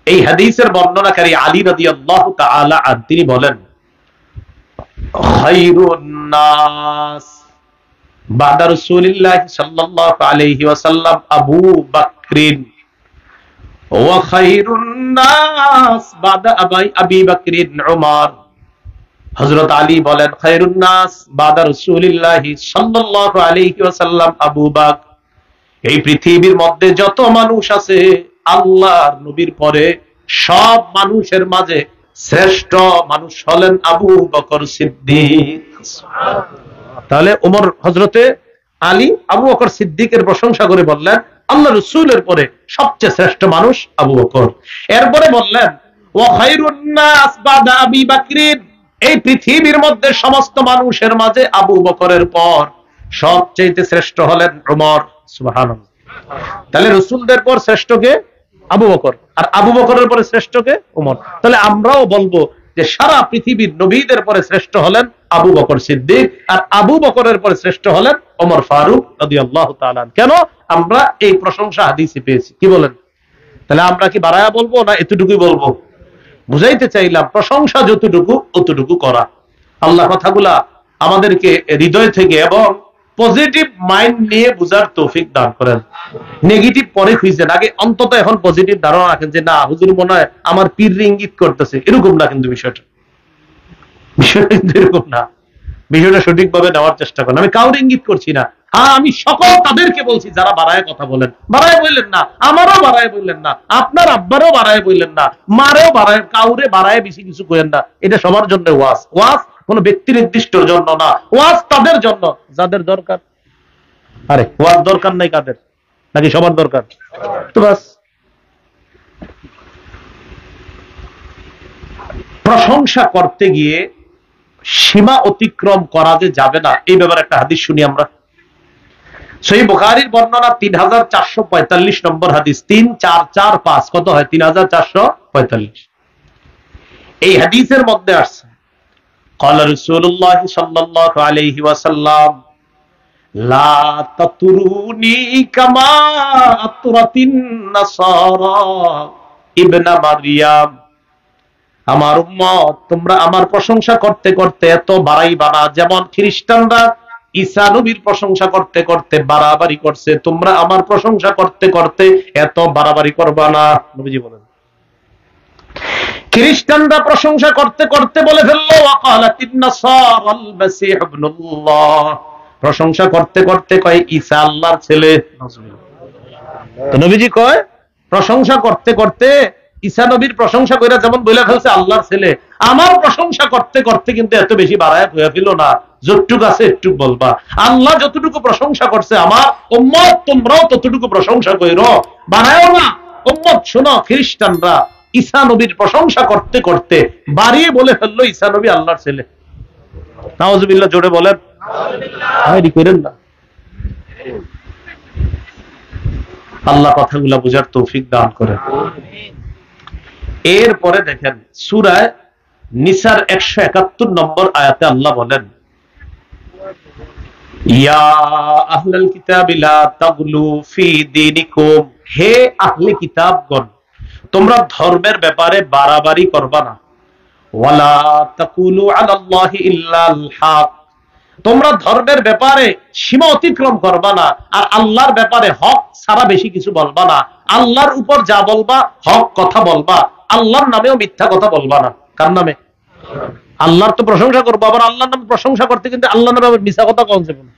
এই হাদিসের বর্ণনাকারী আলী রাদিয়াল্লাহু তাআলা আনহু তিনি বলেন, খায়রুন নাস বাদা রাসূলিল্লাহ সাল্লাল্লাহু আলাইহি ওয়াসাল্লাম আবু বকর ওয়া খায়রুন নাস বাদা আবি বকর উমর। হযরত আলী বলেন, খায়রুন নাস বাদা রাসূলিল্লাহ সাল্লাল্লাহু আলাইহি ওয়াসাল্লাম আবু বকর, এই পৃথিবীর মধ্যে যত মানুষ আছে আল্লাহর নবীর পরে সব মানুষের মাঝে শ্রেষ্ঠ মানুষ হলেন আবু বকর সিদ্দিক। তাহলে ওমর, হযরতে আলী আবু বকর সিদ্দিকের প্রশংসা করে বললেন, আল্লাহ রাসূলের পরে সবচেয়ে শ্রেষ্ঠ মানুষ আবু বকর। এরপরে বললেন, ওয়া খায়রুন নাস বাদা আবি বকর, এই পৃথিবীর মধ্যে সমস্ত মানুষের মাঝে আবু বকরের পর সবচেয়ে শ্রেষ্ঠ হলেন ওমর। সুবহানাল্লাহ। তাহলে রাসূলদের পর শ্রেষ্ঠ কে? আবু বকর। আর আবু বকরের পরে শ্রেষ্ঠ কে? ওমর। তাহলে আমরাও বলবো যে সারা পৃথিবীর নবীদের পরে শ্রেষ্ঠ হলেন আবু বকর সিদ্দিক, আর আবু বকরের পরে শ্রেষ্ঠ হলেন ওমর ফারুক রাদিয়াল্লাহু তাআলা। কেন? আমরা এই প্রশংসা হাদিসে পেয়েছি। কি বলেন? তাহলে আমরা কি বাড়ায়া বলবো না এতটুকুই বলবো? বুঝাইতে চাইলাম প্রশংসা যতটুকু অতটুকু করা। আল্লাহ কথাগুলা আমাদেরকে হৃদয় থেকে এবং পজিটিভ মাইন্ড নিয়ে বুঝার তৌফিক দান করেন। নেগেটিভ পরে খুঁজছেন, আগে অন্তত এখন পজিটিভ ধারণা রাখেন যে না, হুজুর মনে হয় আমার পীর ইঙ্গিত করতেছে, এরকম না। কিন্তু বিষয়টা কিন্তু এরকম না। বিষয়টা সঠিকভাবে নেওয়ার চেষ্টা করেন। আমি কাউর ইঙ্গিত করছি না। হ্যাঁ, আমি সকল তাদেরকে বলছি যারা বাড়ায় কথা বলেন, বাড়ায় বললেন না, আমারও বাড়ায় বললেন না, আপনার আব্বারও বাড়ায় বললেন না, মারেও বাড়ায়, কাউরে বাড়ায় বেশি কিছু করেন না। এটা সবার জন্য ওয়াজ। ওয়াজ কোন ব্যক্তি নির্দিষ্টর জন্য না, ওয়াজ তাদের জন্য যাদের দরকার। আরে ওয়াজ দরকার নাই কাদের? নাকি সবার দরকার? তো বাস। প্রশংসা করতে গিয়ে সীমা অতিক্রম করা যে যাবে না, এই ব্যাপারে একটা হাদিস শুনি আমরা। সহিহ বুখারীর বর্ণনা 3445 নম্বর হাদিস। 3445 কত হয়? 3445। এই হাদিসের মধ্যে আসছে, قال رسول الله صلى الله عليه وسلم لا تطروني كما أطرت النصارى ابن مريم। আমার উম্মত, তোমরা আমার প্রশংসা করতে করতে এত বাড়াইবা না যেমন খ্রিস্টানরা ঈসা নবীর প্রশংসা করতে করতে বাড়াবাড়ি করছে, তোমরা আমার প্রশংসা করতে করতে এত বাড়াবাড়ি করবা না। নবীজি বলেন। খ্রিস্টানরা প্রশংসা করতে করতে বলে ফেললো ওয়াকালাতিন নাসারাল মাসীহ ইবনুল্লাহ, প্রশংসা করতে করতে কয় ঈসা আল্লাহর ছেলে। তো নবীজি কয় প্রশংসা করতে করতে ঈসা নবীর প্রশংসা কইরা যেমন বলে ফেলছে আল্লাহর ছেলে, আমার প্রশংসা করতে করতে কিন্তু এত বেশি বাড়ায় কইয়া ফেলো না, যতটুকু আছে একটু বলবা। আল্লাহ যতটুকু প্রশংসা করছে আমার উম্মত তোমরাও ততটুকু প্রশংসা কইরো, বাড়ায়ও না। উম্মত শোনো, খ্রিস্টানরা ঈসা নবীর প্রশংসা করতে করতে বাড়িয়ে বলে ফেললো ঈসা নবী আল্লাহর ছেলে। নাউজুবিল্লাহ, জোরে বলেন নাউজুবিল্লাহ। করেন না। আল্লাহ কথাগুলা বুঝার তৌফিক দান করেন। এরপরে দেখেন সূরা নিসার 171 নম্বর আয়াতে আল্লাহ বলেন, ইয়া আহলাল কিতাবি লা তাগলু ফি দীনিকুম, হে আহলে কিতাবগণ তোমরা ধর্মের ব্যাপারে বাড়াবাড়ি করবা না। ওয়ালা তাকুলু আলাল্লাহি ইল্লাল হক, তোমরা ধর্মের ব্যাপারে সীমা অতিক্রম করবা না, আর আল্লাহর ব্যাপারে হক ছাড়া বেশি কিছু বলবা না। আল্লাহর উপর যা বলবা হক কথা বলবা, আল্লাহর নামেও মিথ্যা কথা বলবা না। কার নামে? আল্লাহর তো প্রশংসা করবো, আবার আল্লাহর নামে প্রশংসা করতে কিন্তু আল্লাহর নামে আবার মিথ্যা কথা কখন যাবে না।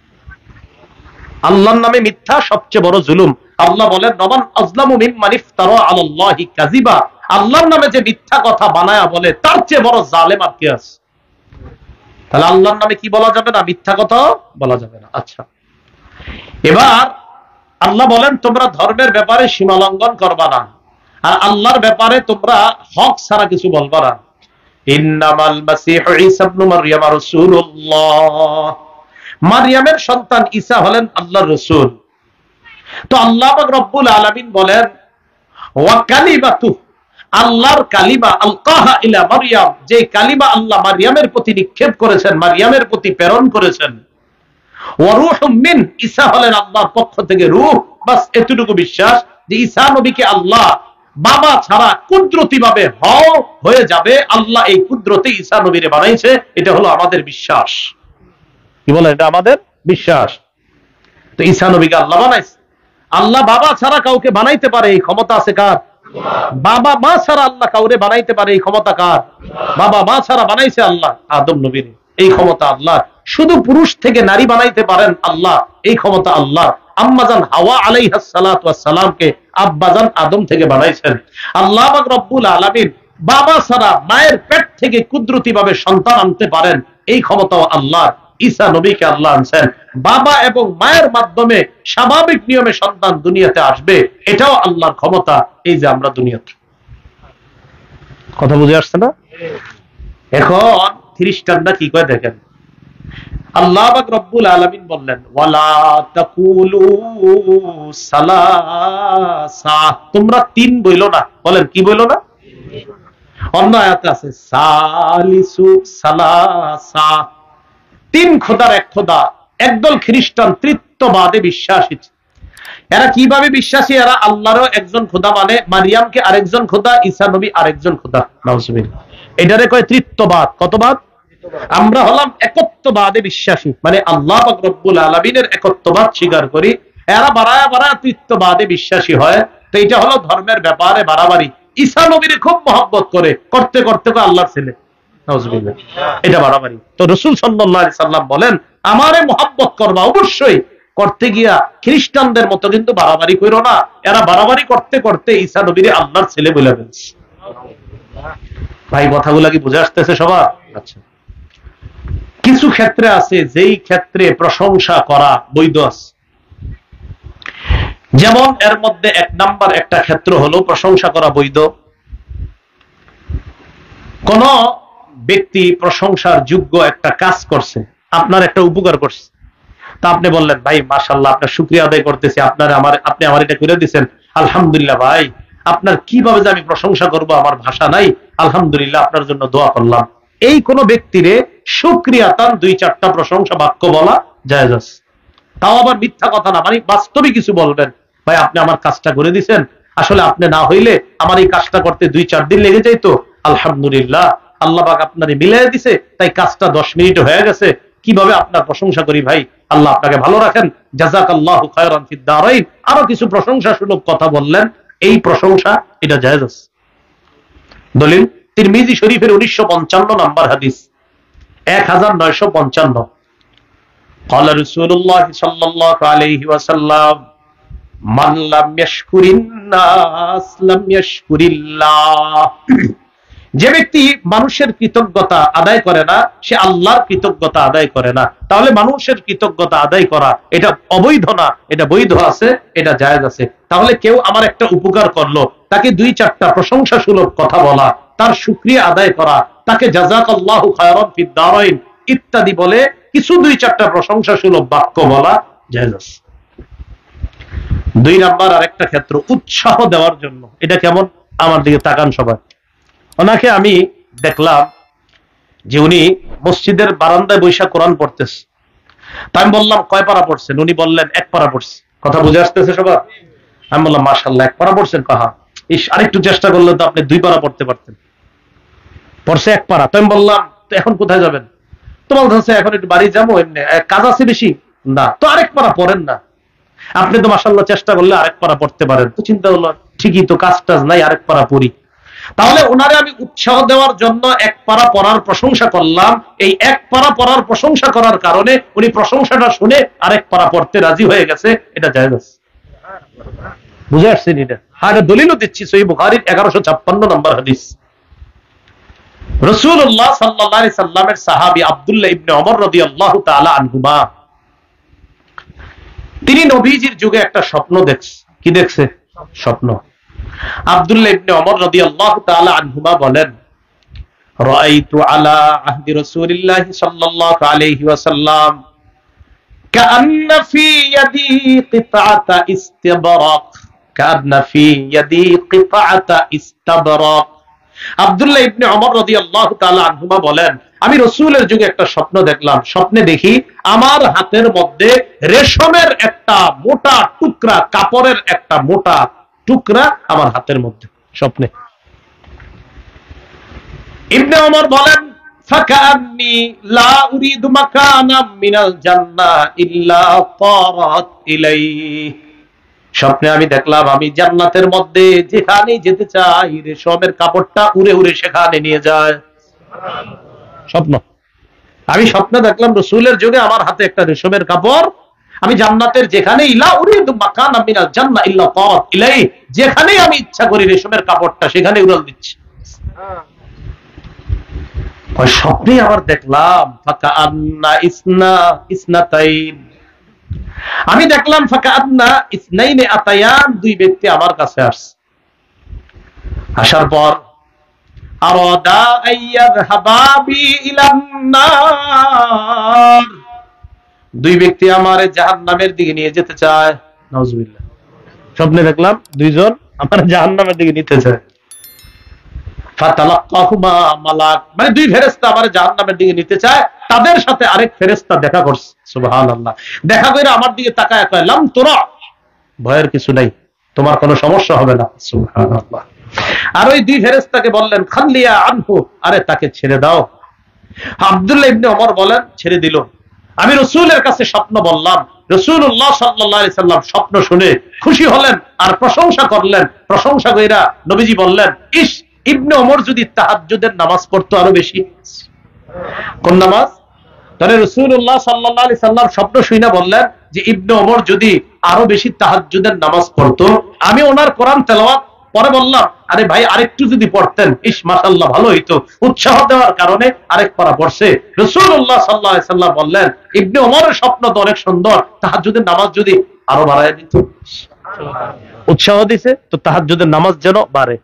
আল্লাহর নামে মিথ্যা সবচেয়ে বড় জুলুম। আল্লাহ বলেন নমান আযলামু মিম্মান ইফতারা আলাল্লাহি কাযিবা, আল্লাহর নামে যে মিথ্যা কথা বানায়া বলে তার চেয়ে বড় জালেম আর কে আছে? তাহলে আল্লাহর নামে কি বলা যাবে না? মিথ্যা কথা বলা যাবে না। আচ্ছা, এবার আল্লাহ বলেন তোমরা ধর্মের ব্যাপারে সীমা লঙ্ঘন করবা না, আর আল্লাহর ব্যাপারে তোমরা হক ছাড়া কিছু বলবা না। ইন্নামাল মাসীহু ঈসা ইবনু মারইয়াম রাসূলুল্লাহ, মারইয়ামের সন্তান ঈসা হলেন আল্লাহর রাসূল। তো আল্লাহ পাক রব্বুল আলামিন বলেন ওয়া কালিমাতু, আল্লাহর কালিমা আলকাহা ইলা মারইয়াম, যে কালিমা আল্লাহ মারইয়ামের প্রতি নিক্ষেপ করেছেন, মারইয়ামের প্রতি প্রেরণ করেছেন। ওয়া রূহুম মিন, ঈসা হলেন আল্লাহর পক্ষ থেকে রূহ। বাস এতটুকু বিশ্বাস যে ঈসা নবীকে আল্লাহ বাবা ছাড়া কুদরতি ভাবে হয়ে যাবে, আল্লাহ এই কুদরতে ঈসা নবীরে বানাইছে, এটা হলো আমাদের বিশ্বাস। কি বলে? এটা আমাদের বিশ্বাস। তো ঈসা নবীকে আল্লাহ বানাইছে। আল্লাহ বাবা ছাড়া কাউকে বানাইতে পারে, এই ক্ষমতা আছে কার? বাবা মা ছাড়া আল্লাহ কাউরে বানাইতে পারে, এই ক্ষমতা কার? বাবা মা ছাড়া বানাইছে আল্লাহ আদম নবীর, এই ক্ষমতা আল্লাহ। শুধু পুরুষ থেকে নারী বানাইতে পারেন আল্লাহ, এই ক্ষমতা আল্লাহ। আম্মাজান হাওয়া আলাইহিস সালাতু ওয়াস সালামকে আব্বাজান আদম থেকে বানাইছেন। আল্লাহ পাক রব্বুল আলামিন বাবা ছাড়া মায়ের পেট থেকে কুদরতি ভাবে সন্তান আনতে পারেন, এই ক্ষমতাও আল্লাহ। ঈসা নবীকে আল্লাহ আনছেন, বাবা এবং মায়ের মাধ্যমে স্বাভাবিক নিয়মে সন্তান দুনিয়াতে আসবে, এটাও আল্লাহর ক্ষমতা। এই যে আমরা দুনিয়াতে, কথা বুঝে আসছে না? এখন খ্রিস্টানরা কি করে দেখেন, আল্লাহ পাক রব্বুল আলামিন বললেন ওয়ালা তাকুলু সালাসা, তোমরা তিন বইলো না। বলেন কি বইলো না? অন্য আয়াতে আছে সালিসু সালাসা, তিন খোদার এক খোদা। একদল খ্রিস্টান তৃত্ববাদে বিশ্বাসী। এরা কিভাবে বিশ্বাসী? এরা আল্লাহরও একজন খোদা মানে, মারিয়ামকে আরেকজন খোদা, ঈসা নবী আরেকজন খোদা। নাউজুবিল্লাহ, এটারে কয় তৃত্ববাদ। কতবাদ? আমরা হলাম একত্ববাদে বিশ্বাসী, মানে আল্লাহ পাক রব্বুল আলামিনের একত্ববাদ স্বীকার করি। এরা বাড়ায় বাড়ায় তৃত্ববাদে বিশ্বাসী হয়। তো এটা হলো ধর্মের ব্যাপারে বাড়াবাড়ি। ঈসা নবীরে খুব মহব্বত করে, করতে করতে আল্লাহর ছেলে। নাউজুবিল্লাহ, এটা বাড়াবাড়ি। তো রাসূল সাল্লাল্লাহু আলাইহি সাল্লাম বলেন আমারে মহব্বত করবা, অবশ্যই করতে গিয়া খ্রিস্টানদের মতো কিন্তু বাড়াবাড়ি করো না। এরা বাড়াবাড়ি করতে করতে ঈসা নবীরে আল্লাহর ছেলে বলে ফেলছে। ভাই কথাগুলা কি বুঝে আসতেছে সবার? আচ্ছা, কিছু ক্ষেত্রে আছে যেই ক্ষেত্রে প্রশংসা করা বৈধ আছে। যেমন এর মধ্যে এক নাম্বার একটা ক্ষেত্র হলো প্রশংসা করা বৈধ। কোন ব্যক্তি প্রশংসার যোগ্য একটা কাজ করছে, আপনার একটা উপকার করছে, তা আপনি বললেন ভাই মাশাআল্লাহ, আপনার শুকরিয়া আদায় করতেছি, আপনি আমার এটা করে দিয়েছেন, আলহামদুলিল্লাহ। ভাই আপনার কিভাবে যে আমি প্রশংসা করব আমার ভাষা নাই, আলহামদুলিল্লাহ, আপনার জন্য দোয়া করলাম। এই কোন ব্যক্তিরে শুকরিয়া তার দুই চারটা প্রশংসা বাক্য বলা জায়েজ আছে। তাও আবার মিথ্যা কথা না, মানে বাস্তবিক কিছু বলবেন। ভাই আপনি আমার কাজটা করে দিয়েছেন, আসলে আপনি না হইলে আমার এই কাজটা করতে 2-4 দিন লেগে যাইতো, আলহামদুলিল্লাহ আল্লাহ পাক আপনারে মিলাই দিছে, তাই কাজটা 10 মিনিটে হয়ে গেছে। কিভাবে আপনার প্রশংসা করি ভাই, আল্লাহ আপনাকে ভালো রাখেন, জাযাকাল্লাহু খায়রান ফিদ দারাইন। আরো কিছু প্রশংসা সুলভ কথা বললেন, এই প্রশংসা এটা জায়েজ আছে। দলিল তিরমিজি শরীফের 1955 নম্বর হাদিস, 1955। قال رسول الله صلى الله عليه وسلم من لم يشكر الناس لم يشكر الله। যে ব্যক্তি মানুষের কৃতজ্ঞতা আদায় করে না, সে আল্লাহর কৃতজ্ঞতা আদায় করে না। তাহলে মানুষের কৃতজ্ঞতা আদায় করা এটা অবৈধ না, এটা বৈধ আছে, এটা জায়েজ আছে। তাহলে কেউ আমার একটা উপকার করলো, তাকে 2-4টা প্রশংসা সুলভ কথা বলা, তার শুকরিয়া আদায় করা, তাকে জাযাকাল্লাহু খায়রান ফিদ দারাইন ইত্যাদি বলে কিছু 2-4টা প্রশংসা সুলভ বাক্য বলা জায়েজ আছে। 2 নাম্বার আরেকটা ক্ষেত্র, উৎসাহ দেওয়ার জন্য। এটা কেমন? আমার দিকে তাকান সবাই। ওনাকে আমি দেখলাম যে উনি মসজিদের বারান্দায় বৈশা কোরআন পড়তেছে। তাই আমি বললাম কয় পারা পড়ছেন? উনি বললেন 1 পারা পড়ছে। কথা বুঝে আসতেছে সবার? আমি বললাম মাশাআল্লাহ 1 পারা পড়ছেন। কাহা ইস, আরেকটু চেষ্টা করলে তো আপনি 2 পারা পড়তে পারতেন। পড়ছে 1 পারা। তো আমি বললাম তো এখন কোথায় যাবেন? তো বলতেছে এখন একটু বাড়ি যাবো, এমনি কাজ আছে বেশি না। তো 1 পারা পড়েন না, আপনি তো মাশাআল্লাহ চেষ্টা করলে 1 পারা পড়তে পারেন। তো চিন্তা হলো ঠিকই তো, কাজ টাজ নাই, 1 পারা পড়ি। তাহলে ওনারে আমি উৎসাহ দেওয়ার জন্য 1 পারা পড়ার প্রশংসা করলাম। এই 1 পারা পড়ার প্রশংসা করার কারণে উনি প্রশংসাটা শুনে 1 পারা পড়তে রাজি হয়ে গেছে, এটা জায়েজ আছে। বুঝে আসছেন? এটা আর দলিলও দিচ্ছি, সহিহ বুখারীর 1156 নম্বর হাদিস। রাসূলুল্লাহ সাল্লাল্লাহু আলাইহি সাল্লামের সাহাবী আব্দুল্লাহ ইবনে ওমর রাদিয়াল্লাহু তাআলা আনহুমা, তিনি নবীজির যুগে একটা স্বপ্ন দেখছে। কি দেখছে? স্বপ্ন। আব্দুল্লাহ ইবনে ওমর রাদিয়াল্লাহু তাআলা আনহুমা বলেন, রাআইতু আলা আহদি রাসূলিল্লাহি সাল্লাল্লাহু আলাইহি ওয়াসাল্লাম কাআন্না ফি ইয়াদি কিতআতা ইস্তিবরাক, কাআন্না ফি ইয়াদি কিতআতা ইস্তিবরাক। আব্দুল্লাহ ইবনে ওমর রাদিয়াল্লাহু তাআলা আনহুমা বলেন, আমি রাসূলের যুগে একটা স্বপ্ন দেখলাম। স্বপ্নে দেখি আমার হাতের মধ্যে রেশমের একটা মোটা টুকরা, কাপড়ের একটা মোটা টুকরা আমার হাতের মধ্যে, স্বপ্নে। ইবনে ওমর বলেন, ফাকান্নি লা উরিদু মাকানাম মিনাল জান্নাহ ইল্লা তারাত ইলাইহি। স্বপ্নে আমি দেখলাম আমি জান্নাতের মধ্যে যেখানে যেতে চাই রেশমের কাপড়টা উড়ে উড়ে সেখানে নিয়ে যায়। স্বপ্ন। আমি স্বপ্নে দেখলাম রাসূলের যুগে আমার হাতে একটা রেশমের কাপড়, আমি জান্নাতের যেখানে ইলা উরিদু মাকানাম মিনাল জান্নাহ ইল্লা তারাত ইলাইহি, যেখানেই আমি ইচ্ছা করি রেশমের কাপড়টা সেখানে উড়াল দিচ্ছি। ওই স্বপ্নে আবার দেখলাম ফাকান্না ইসনাতাইন, আমি দেখলাম ফাকান্না ইসনাইনে আতায়ান, 2 ব্যক্তি আমার কাছে আসছে। আসার পর আরাদা আইয়াযহাবা বি ইলান নার, 2 ব্যক্তি আমারে জাহান্নামের দিকে নিয়ে যেতে চায়। নাউজুবিল্লাহ। স্বপ্নে দেখলাম 2 জন আমার জাহান্নামের দিকে নিতে চায়। ফাতালাক্কাহুমা মালাক, মানে 2 ফেরেশতা আমারে জাহান্নামের দিকে নিতে চায়, তাদের সাথে আরেক ফেরেশতা দেখা করছে। সুবহানাল্লাহ। দেখা করে আমার দিকে তাকায় কয়, লাম তুরা, ভয়ের কিছু নাই, তোমার কোনো সমস্যা হবে না। সুবহানাল্লাহ। আর ওই 2 ফেরেশতাকে বললেন, খাল্লিয়া আনহু, আরে তাকে ছেড়ে দাও। আব্দুল্লাহ ইবনে ওমর বলেন, ছেড়ে দিল। আমি রাসূলের কাছে স্বপ্ন বললাম, রাসূলুল্লাহ সাল্লাল্লাহু আলাইহি সাল্লাম স্বপ্ন শুনে খুশি হলেন আর প্রশংসা করলেন। প্রশংসা কইরা নবীজি বললেন, ইস, ইবনে ওমর যদি তাহাজ্জুদের নামাজ পড়তো আরো বেশি। কোন নামাজ? তাহলে রাসূলুল্লাহ সাল্লাল্লাহু আলাইহি সাল্লাম স্বপ্ন শুনে বললেন যে ইবনে ওমর যদি আরো বেশি তাহাজ্জুদের নামাজ পড়তো। আমি ওনার কোরআন তেলাওয়াত পরে বললাম, আরে ভাই আরেকটু যদি পড়তেন, ইস মাশাআল্লাহ ভালো হইতো। উৎসাহ দেওয়ার কারণে আরেক পারা পড়ছে। রাসূলুল্লাহ সাল্লাল্লাহু আলাইহি সাল্লাম বললেন, ইবনে ওমরের স্বপ্ন তো অনেক সুন্দর, তাহাজ্জুদের নামাজ যদি আরো বাড়ায় দিত। উৎসাহ দিছে তো তাহাজ্জুদের নামাজ যেন বাড়ে।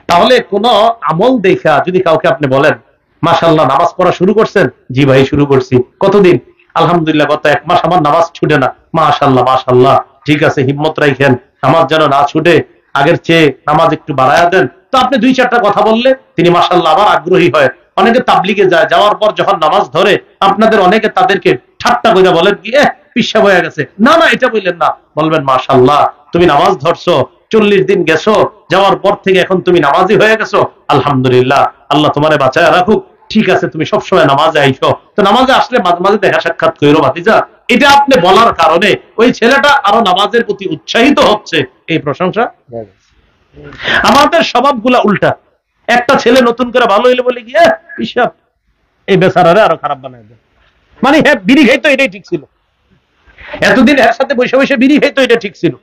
তাহলে কোন আমল দেখা যদি কাউকে আপনি বলেন, মাশাআল্লাহ নামাজ পড়া শুরু করছেন? জি ভাই শুরু করছি। কতদিন? আলহামদুলিল্লাহ গত 1 মাস আমার নামাজ ছুটে না। মাশাআল্লাহ মাশাআল্লাহ, ঠিক আছে, হিম্মত রাখেন, নামাজ যেন না ছুটে, আগের চেয়ে নামাজ একটু বাড়ায়া দেন। তো আপনি 2-4টা কথা বললে তিনি মাশাআল্লাহ আবার আগ্রহী হয়। অনেকে তাবলিগে যায়, যাওয়ার পর যখন নামাজ ধরে আপনাদের অনেকে তাদেরকে ঠাট্টা করে বলেন কি, পিছাব হয়ে গেছে। না না, এটা বললেন না, বলবেন মাশাআল্লাহ তুমি নামাজ ধরছো, 40 দিন গেছো, যাওয়ার পর থেকে এখন তুমি নামাজি হয়ে গেছো, আলহামদুলিল্লাহ, আল্লাহ তোমারে বাঁচায় রাখুক। ঠিক আছে, তুমি সবসময় নামাজে আইসো। তো নামাজে আসলে মাঝে মাঝে দেখা সাক্ষাৎ কইরো ভাতিজা, এটা আপনি বলার কারণে ওই ছেলেটা আরো নামাজের প্রতি উৎসাহিত হচ্ছে, এই প্রশংসা। আমাদের স্বভাবগুলা উল্টা। একটা ছেলে নতুন করে ভালো হইলে বলে গিয়ে পিসাব, এই বেচারারে আরো খারাপ বানায় দেয়। মানে হ্যাঁ, বিড়ি খাইতো এটাই ঠিক ছিল, এতদিন এর সাথে বসে বসে বিড়ি খাইতো এটা ঠিক ছিল,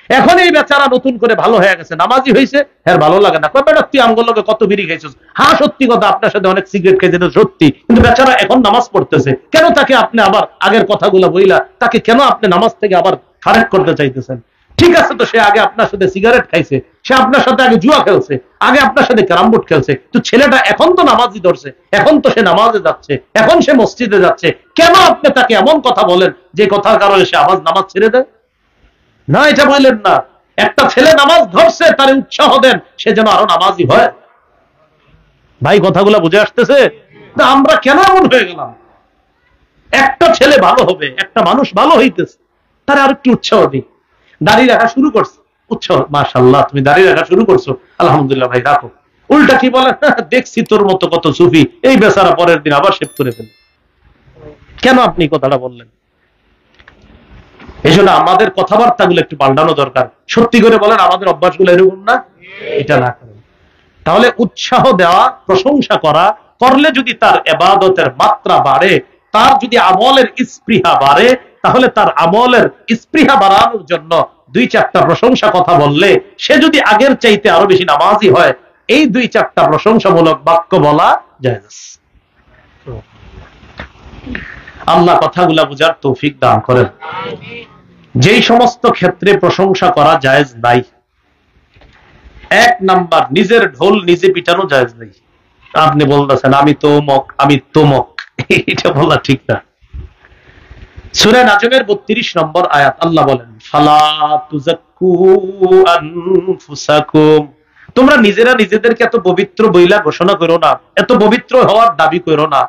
এখন এই বেচারা নতুন করে ভালো হয়ে গেছে, নামাজি হয়েছে, হ্যাঁ ভালো লাগে না। কবে তুই আমগুলো কত বিড়ি খাইছিস? হ্যাঁ সত্যি কথা, আপনার সাথে অনেক সিগারেট খাইছে সত্যি, কিন্তু বেচারা এখন নামাজ পড়তেছে, কেন তাকে আপনি আবার আগের কথাগুলো বইলা তাকে কেন আপনি নামাজ থেকে আবার খারেজ করতে চাইতেছেন? ঠিক আছে, তো সে আগে আপনার সাথে সিগারেট খাইছে, সে আপনার সাথে আগে জুয়া খেলছে, আগে আপনার সাথে ক্যারাম বোর্ড খেলছে, তো ছেলেটা এখন তো নামাজই ধরছে, এখন তো সে নামাজে যাচ্ছে, এখন সে মসজিদে যাচ্ছে, কেন আপনি তাকে এমন কথা বলেন যে কথার কারণে সে আবার নামাজ ছেড়ে দেয়? না, এটা বললেন না। একটা ছেলে নামাজ ধরছে, তার উৎসাহ দেন, সে যেন আরো নামাজি হয়। ভাই কথাগুলো বুঝে আসতেছে? আমরা কেন এমন হয়ে গেলাম? একটা ছেলে ভালো হবে, একটা মানুষ ভালো হইতেছে, তার আর একটু উৎসাহ দিই। দাড়ি রাখা শুরু করছে, উৎসাহ, মাশাআল্লাহ তুমি দাড়ি রাখা শুরু করছো, আলহামদুলিল্লাহ ভাই রাখো। উল্টা কি বলে, দেখছি তোর মতো কত সুফি, এই বেচারা পরের দিন আবার শেভ করে ফেলে। কেন আপনি কথাটা বললেন? এই জন্য আমাদের কথাবার্তাগুলো একটু পাল্টানো দরকার। সত্যি করে বলেন, আমাদের অভ্যাসগুলো এরকম না, এটা না করেন। তাহলে উৎসাহ দেওয়া, প্রশংসা করা, করলে যদি তার ইবাদতের মাত্রা বাড়ে, তার যদি আমলের স্পৃহা বাড়ে, তাহলে তার আমলের স্পৃহা বাড়ানোর জন্য দুই চারটা প্রশংসা কথা বললে সে যদি আগের চাইতে আরো বেশি নামাজি হয়, এই দুই চারটা প্রশংসামূলক বাক্য বলা জায়েজ। আল্লাহ কথাগুলা বুঝার তৌফিক দান করেন। যেই সমস্ত ক্ষেত্রে প্রশংসা করা জায়েজ নাই, এক নাম্বার, নিজের ঢোল নিজে পিটানো জায়েজ নাই। আপনি বলতেছেন আমি তোমক, আমি তোমক, এটা বলা ঠিক না। সূরা নাজমের 32 নম্বর আয়াত, আল্লাহ বলেন ফালা তুযাক্কু আনফুসাকুম, তোমরা নিজেরা নিজেদেরকে এত পবিত্র বইলা ঘোষণা করো না, এত পবিত্র হওয়ার দাবি করো না,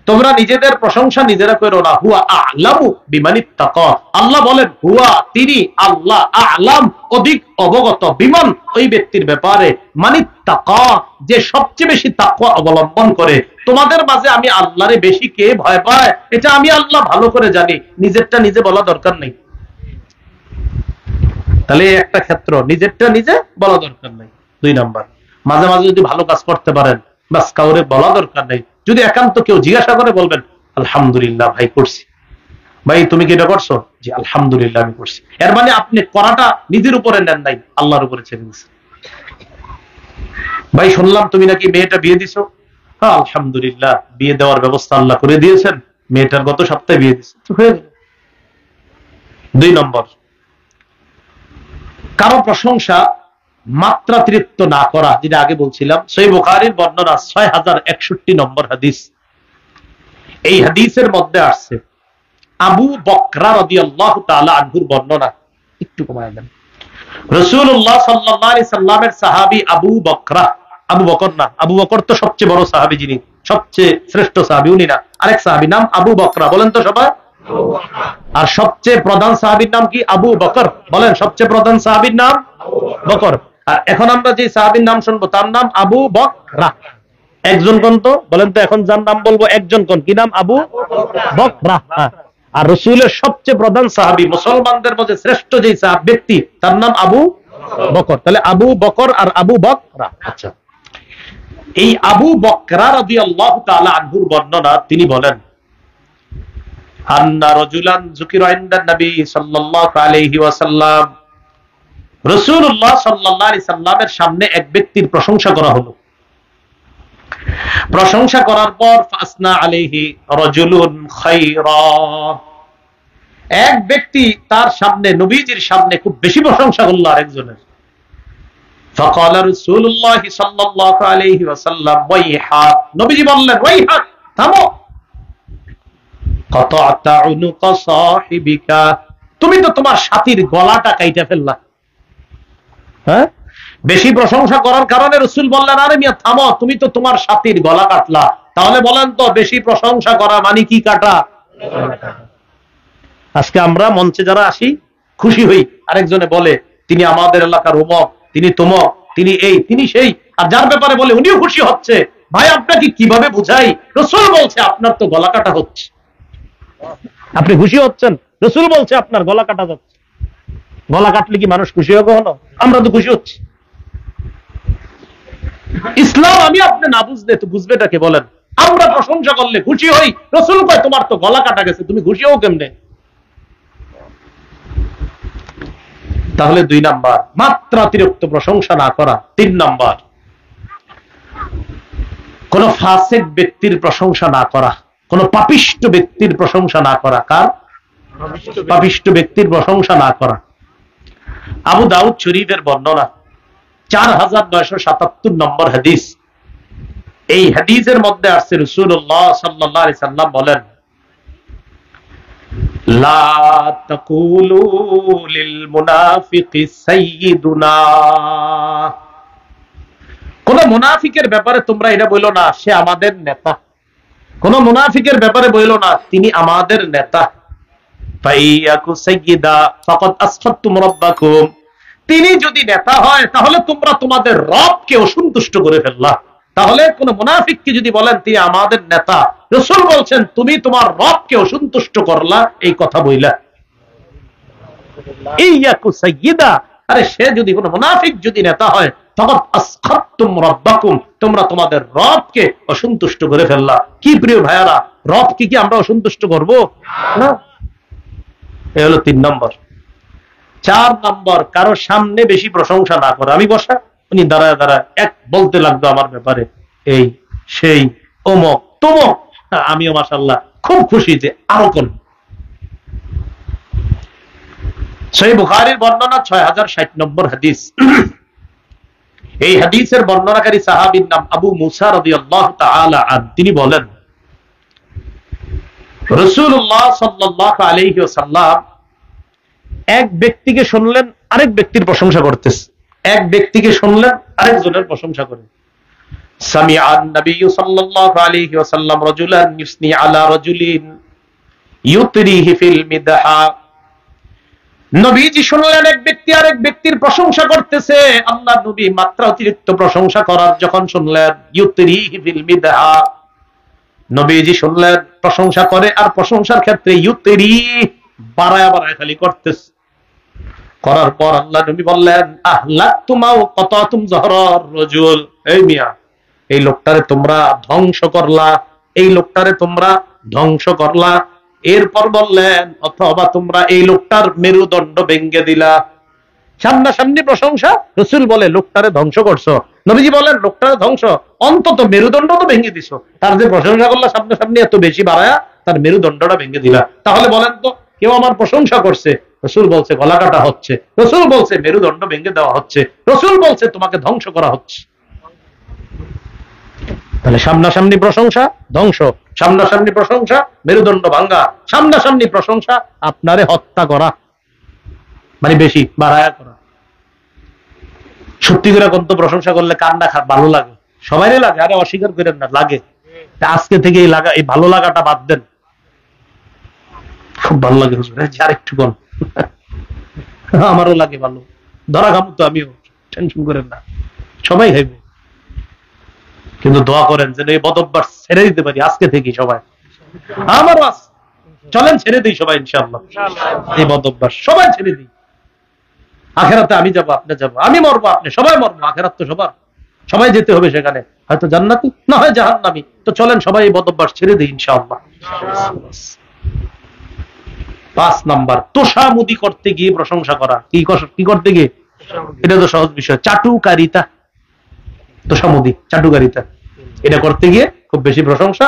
তোমরা নিজেদের প্রশংসা নিজেরা করো না। হুয়া আ'লামু বিমানিত্তাকা, আল্লাহ বলেন হুয়া, তিনি আল্লাহ, আ'লাম অধিক অবগত, বিমান ওই ব্যক্তির ব্যাপারে, মানিত্তাকা যে সবচেয়ে বেশি তাকওয়া অবলম্বন করে। তোমাদের মাঝে আমি আল্লাহরে বেশি কে ভয় পায়, এটা আমি আল্লাহ ভালো করে জানি, নিজেরটা নিজে বলা দরকার নেই। তাহলে একটা ক্ষেত্র, নিজেরটা নিজে বলা দরকার নেই। দুই নাম্বার, মাঝে মাঝে যদি ভালো কাজ করতে পারেন, বাস কাউরে বলা দরকার নেই। যদি একান্ত কেউ জিজ্ঞাসা করে বলবেন আলহামদুলিল্লাহ ভাই করছি। ভাই তুমি কি এটা করছো? জি আলহামদুলিল্লাহ আমি করছি। এর মানে আপনি করাটা নিজের উপরে নেন নাই, আল্লাহর উপরে ছেড়ে দিচ্ছেন। ভাই শুনলাম তুমি নাকি মেয়েটা বিয়ে দিছো, হ্যাঁ আলহামদুলিল্লাহ বিয়ে দেওয়ার ব্যবস্থা আল্লাহ করে দিয়েছেন, মেয়েটার গত সপ্তাহে বিয়ে দিচ্ছে, হয়ে গেল। দুই নম্বর, কারো প্রশংসা মাত্রাতিরিক্ত না করা, যেটা আগে বলছিলাম। সহিহ বুখারীর বর্ণনা 6061 নম্বর হাদিস, এই হাদিসের মধ্যে আসছে আবু বকরা রাদিয়াল্লাহু তাআলা আনহুর বর্ণনা। একটু কমায় দেন। রাসূলুল্লাহ সাল্লাল্লাহু আলাইহি সাল্লামের সাহাবী আবু বকরা, আবু বকর না, আবু বকর তো সবচেয়ে বড় সাহাবী, যিনি সবচেয়ে শ্রেষ্ঠ সাহাবী উনি না, আরেক সাহাবী নাম আবু বকরা, বলেন তো সবাই। আর সবচেয়ে প্রধান সাহাবীর নাম কি? আবু বকর, বলেন সবচেয়ে প্রধান সাহাবীর নাম বকর। আর এখন আমরা যে সাহাবীর নাম শুনবো তার নাম আবু বকরা। একজন কোন তো বলেন তো, এখন যার নাম বলবো একজন কোন, কি নাম? আবু বকরা। আর রাসূলের সবচেয়ে প্রধান সাহাবী, মুসলমানদের মধ্যে শ্রেষ্ঠ যে সাহাবী ব্যক্তি, তার নাম আবু বকর। তাহলে আবু বকর আর আবু বকরা। আচ্ছা, এই আবু বকরা রাদিয়াল্লাহু তাআলা আনহুর বর্ণনা, তিনি বলেন আন্না রাজুলান যুকিরা ইনদান নবী সাল্লাল্লাহু আলাইহি ওয়াসাল্লাম, রাসূলুল্লাহ সাল্লাল্লাহু আলাইহি সাল্লামের সামনে এক ব্যক্তির প্রশংসা করা হলো। প্রশংসা করার পর ফাসনা আলাইহি রাজুলুন খায়রা, এক ব্যক্তি তার সামনে, নবীজির সামনে খুব বেশি প্রশংসা করলো আরেকজনের। ফাকালা রাসূলুল্লাহ সাল্লাল্লাহু আলাইহি ওয়াসাল্লাম ওয়াইহাক, নবীজি বললেন ওয়াইহাক, থামো। কাতা'তা উনুকা সাহিবিকা, তুমি তো তোমার সাথীর গলাটা কাইটা ফেললা। হ্যাঁ, বেশি প্রশংসা করার কারণে রাসূল বললেন আরে মিয়া থামো, তুমি তো তোমার সাথীর গলা কাটলা। তাহলে বলেন তো বেশি প্রশংসা করা মানে কি কাটা? আজকে আমরা মঞ্চে যারা আসি খুশি হই, আরেকজনে বলে তিনি আমাদের এলাকার অমুক, তিনি তমক, তিনি এই, তিনি সেই, আর যার ব্যাপারে বলে উনিও খুশি হচ্ছে। ভাই আপনাকে কিভাবে বুঝাই? রাসূল বলছে আপনার তো গলা কাটা হচ্ছে। আপনি খুশি হচ্ছেন? রসুল বলছে আপনার গলা কাটা যাচ্ছে। গলা কাটলে কি মানুষ খুশি হবে কখনো? আমরা তো খুশি হচ্ছি। ইসলাম আমি আপনি না বুঝলে তো বুঝবেটাকে বলেন? আমরা প্রশংসা করলে খুশি হই, রসুল কয় তোমার তো গলা কাটা গেছে, তুমি খুশি হও কেমনে? তাহলে 2 নাম্বার মাত্রাতিরিক্ত প্রশংসা না করা। 3 নাম্বার কোন ফাসিক ব্যক্তির প্রশংসা না করা, কোন পাপিষ্ট ব্যক্তির প্রশংসা না করা। কার? পাপিষ্ট ব্যক্তির প্রশংসা না করা। আবু দাউদ শরীফের বর্ণনা 4977 নম্বর হাদিস। এই হাদিসের মধ্যে আসছে রাসূলুল্লাহ সাল্লাল্লাহু আলাইহি সাল্লাম বলেন, লা তাকুলু লিল মুনাফিকি সাইয়্যিদুনা। কোন মুনাফিকের ব্যাপারে তোমরা এটা বলো না সে আমাদের নেতা। কোন মুনাফিকের ব্যাপারে বলো না তিনি আমাদের নেতা। ফাইয়াকু সাইয়্যিদা ফাকাদ আসফাতুম রাব্বাকুম। তিনি যদি নেতা হয় তাহলে তোমরা তোমাদের রবকে অসন্তুষ্ট করে ফেললা। তাহলে কোন মুনাফিককে যদি বলেন তিনি আমাদের নেতা, রাসূল বলছেন তুমি তোমার রবকে অসন্তুষ্ট করলা এই কথা বইলা। ইয়াকু সাইয়্যিদা, আরে সে যদি কোন মুনাফিক যদি নেতা হয় তখন আসখাতুম রাব্বাকুম, তোমরা তোমাদের রবকে অসন্তুষ্ট করে ফেললা। কি প্রিয় ভাইয়ারা, রবকে কি আমরা অসন্তুষ্ট করব? না। এই হলো 3 নম্বর। 4 নম্বর কারো সামনে বেশি প্রশংসা না করা। আমি বসা, উনি দাঁড়ায় দাঁড়ায় এক বলতে লাগতো আমার ব্যাপারে, এই সেই অমুক তমুক, আমিও মাশাআল্লাহ খুব খুশি যে আরো কোন। সহিহ বুখারীর বর্ণনা 6060 নম্বর হাদিস। এই হাদিসের বর্ণনাকারী সাহাবীর নাম আবু মুসা রাদিয়াল্লাহু তাআলা আন। তিনি বলেন রাসূলুল্লাহ সাল্লাল্লাহু আলাইহি ওয়াসাল্লাম এক ব্যক্তিকে শুনলেন আরেক ব্যক্তির প্রশংসা করতেছে। এক ব্যক্তিকে শুনলেন আরেকজনের প্রশংসা করেন। সামিআন নবী সাল্লাল্লাহু আলাইহি ওয়াসাল্লাম রাজুলান ইউসনি আলা রাজুলিন ইউতরিহি ফিল মিদহা। নবীজি শুনলেন এক ব্যক্তি আরেক ব্যক্তির প্রশংসা করতেছে। আল্লাহ নবী মাত্রা অতিরিক্ত প্রশংসা করার যখন শুনলেন, ইউতরিহি ফিল মিদহা, নবীজি শুনলেন প্রশংসা করে আর প্রশংসার ক্ষেত্রে ইউতরি বাড়ায়া বাড়ায় খালি করতেছে। করার পর আল্লাহ নবী বললেন, আহলাকতুমাও কাতাতুম যহরার রাজুল। এই মিয়া, এই লোকটারে তোমরা ধ্বংস করলা, এই লোকটারে তোমরা ধ্বংস করলা। এরপর বললেন, অথবা তোমরা এই লোকটার মেরুদণ্ড ভেঙে দিলা। সামনাসামনি প্রশংসা। রাসূল বলে লোকটারে ধ্বংস করছো। নবীজি বলেন লোকটারে ধ্বংস, অন্তত মেরুদণ্ড তো ভেঙে দিছো। তার যে প্রশংসা করলা সামনাসামনি এত বেশি বাড়ায়া তার মেরুদণ্ডটা ভেঙে দিলা। তাহলে বলেন তো কেউ আমার প্রশংসা করছে, রাসূল বলছে গলা কাটা হচ্ছে, রাসূল বলছে মেরুদণ্ড ভেঙে দেওয়া হচ্ছে, রাসূল বলছে তোমাকে ধ্বংস করা হচ্ছে। তাহলে সামনাসামনি প্রশংসা ধ্বংস, সামনাসামনি প্রশংসা মেরুদণ্ড ভাঙ্গা, সামনাসামনি প্রশংসা আপনারে হত্যা করা, মানে বেশি বাড়ায়া করা। সত্যি করে কোন তো প্রশংসা করলে কান্না ভালো লাগে, সবাইরই লাগে, আরে অস্বীকার করেন না, লাগে। আজকে থেকে এই ভালো লাগাটা বাদ দেন। খুব ভালো লাগে হুজুর, আর একটু কোন আমারও লাগে ভালো, ধরা খামু তো আমিও, টেনশন করেন না, সবাই খাইবে। কিন্তু দোয়া করেন যেন এই বদঅভ্যাস ছেড়ে দিতে পারি আজকে থেকে সবাই। আমারও আছে, চলেন ছেড়ে দিই সবাই ইনশাআল্লাহ। এই বদঅভ্যাস সবাই ছেড়ে দিই। আখেরাতে আমি যাব, আপনি যাব, আমি মরবো, আপনি সবাই মরবো। আখেরাত তো সবার, সবাই যেতে হবে সেখানে, হয়তো জান্নাতি না হয় জাহান্নামী। তো চলেন সবাই এই বদঅভ্যাস ছেড়ে দিই ইনশাআল্লাহ। 5 নাম্বার তোষামুদি করতে গিয়ে প্রশংসা করা। কি করতে গিয়ে? এটা তো সহজ বিষয়, চাটুকারিতা। তোষামুদি, চাটুকারিতা, এটা করতে গিয়ে খুব বেশি প্রশংসা,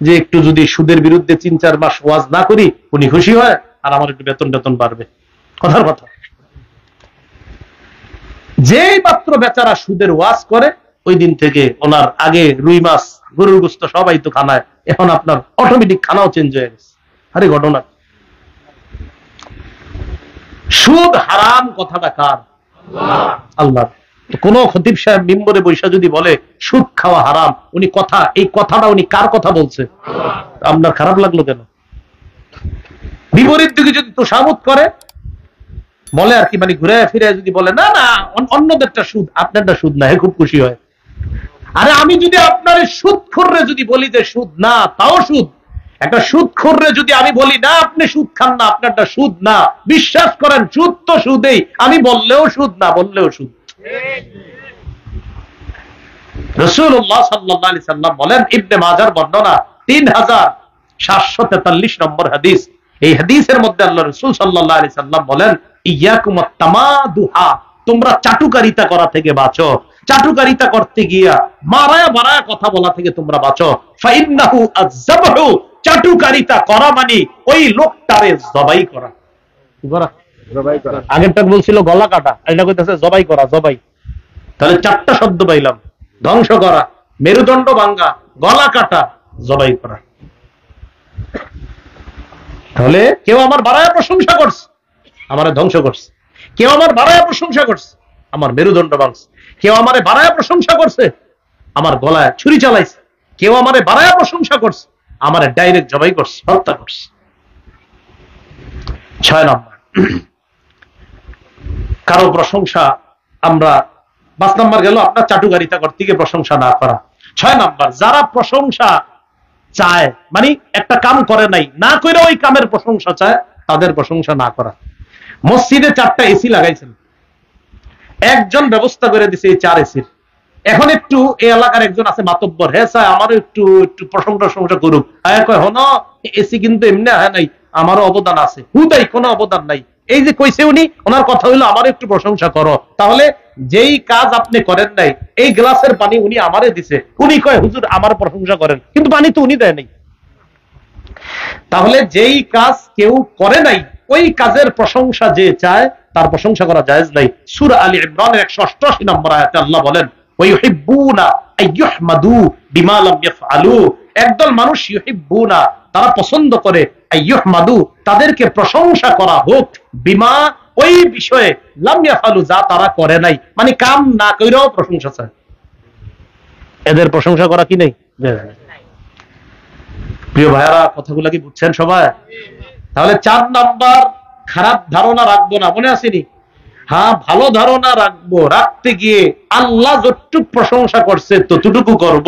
যে একটু যদি সুদের বিরুদ্ধে 3-4 মাস ওয়াজ না করি উনি খুশি হয় আর আমার একটু বেতন বাড়বে। কথার কথা, যেই মাত্র বেচারা সুদের ওয়াজ করে ওই দিন থেকে ওনার আগে রুই মাছ গরুর গোশত সবাই তো খানায়, এখন আপনার অটোমেটিক খানাও চেঞ্জ হয়ে গেছে। আরে ঘটনা, সুদ হারাম কথাটা কার? আল্লাহ। কোন খতিব সাহেব মিম্বরে বৈশা যদি বলে সুদ খাওয়া হারাম, উনি এই কথাটা উনি কার কথা বলছে? আপনার খারাপ লাগলো কেন? বিপরীত দিকে যদি তোষামত করে বলে আর কি, মানে ঘুরে ফিরে যদি বলে না না অন্যদেরটা সুদ, আপনারটা সুদ না, খুব খুশি হয়। আরে আমি যদি আপনার সুদ খোররে যদি বলি যে সুদ না তাও সুদ, একটা সুদখোররে যদি আমি বলি না আপনি সুদ খান না, আপনারটা সুদ না, বিশ্বাস করেন সুদ তো সুদেই, আমি বললেও সুদ না বললেও সুদ। রাসূলুল্লাহ সাল্লাল্লাহু আলাইহি সাল্লাম বলেন, ইবনে মাজার বর্ণনা 3743 নম্বর হাদিস, এই হাদিসের মধ্যে আল্লাহ রাসূল সাল্লাল্লাহু আলাইহি সাল্লাম বলেন, ইয়াকুমুত তামাদুহা, তোমরা চাটুকারিতা করা থেকে বাঁচো। চাটুকারিতা করতে গিয়া মারায়া বারায়া কথা বলা থেকে তোমরা বাঁচো। ফাইন্নাহু আযযাবহু, চাটুকারিতা করা মানে ওই লোকটারে জবাই করা। কি করা? জবাই করা। আগেরটা বলছিল গলা কাটা, এটা কইতাছে জবাই করা, জবাই। তাহলে চারটা শব্দ পাইলাম, ধ্বংস করা, মেরুদণ্ড ভাঙা, গলা কাটা, জবাই করা। তাহলে কেউ আমার বাড়ায় প্রশংসা করছে, আমারে ধ্বংস করছে। কেউ আমার বাড়ায় প্রশংসা করছে, আমার মেরুদণ্ড ভাঙছে। কেউ আমারে বাড়ায় প্রশংসা করছে, আমার গলায় ছুরি চালাইছে। কেউ আমারে বাড়ায় প্রশংসা করছে, আমারে ডাইরেক্ট জবাই করছে, হত্যা করছে। 6 নম্বর, কারো প্রশংসা আমরা, 5 নম্বর গেল আপনার চাটুকারিতা করতে গিয়ে প্রশংসা না করা। 6 নম্বর, যারা প্রশংসা চায়, মানে একটা কাম করে নাই, না করে ওই কামের প্রশংসা চায়, তাদের প্রশংসা না করা। মসজিদে 4টা এসি লাগাইছেন, একজন ব্যবস্থা করে দিছে এই 4 এসির। এখন একটু এই এলাকার একজন আছে মাতব্বর, হ্যাঁ স্যার আমারও একটু প্রশংসা করুক। কয় হন এসি কিন্তু এমনি হয় নাই, আমারও অবদান আছে। হুদাই কোনো অবদান নাই, এই যে কইছে উনি, ওনার কথা হইলো আমারও একটু প্রশংসা করো। তাহলে যেই কাজ আপনি করেন নাই, এই গ্লাসের পানি উনি আমারে দিছে, উনি কয় হুজুর আমার প্রশংসা করেন, কিন্তু পানি তো উনি দেয় নাই। তাহলে যেই কাজ কেউ করে নাই, ওই কাজের প্রশংসা যে চায়, তার প্রশংসা করা জায়েজ নাই। সূরা আলী ইমরানের 188 নম্বর আয়াতে আল্লাহ বলেন, ওয়াইউহিব্বুনা আইয়ুহমাদু বিমা লাম ইয়াফআলু, একদল মানুষ ইউহিব্বুনা, তারা পছন্দ করে, আইয়ুহমাদু, তাদেরকে প্রশংসা করা হোক, বিমা, ওই বিষয়ে, লাম ইয়াফআলু, যা তারা করে নাই, মানে কাম না কইরাও প্রশংসা চায়। এদের প্রশংসা করা কি নেই? প্রিয় ভাইয়ারা, কথাগুলো কি বুঝছেন সবাই? তাহলে 4 নাম্বার, খারাপ ধারণা রাখবো না, মনে আসেনি? হ্যাঁ, ভালো ধারণা রাখবো। রাখতে গিয়ে আল্লাহ যতটুকু প্রশংসা করছে ততটুকু করব,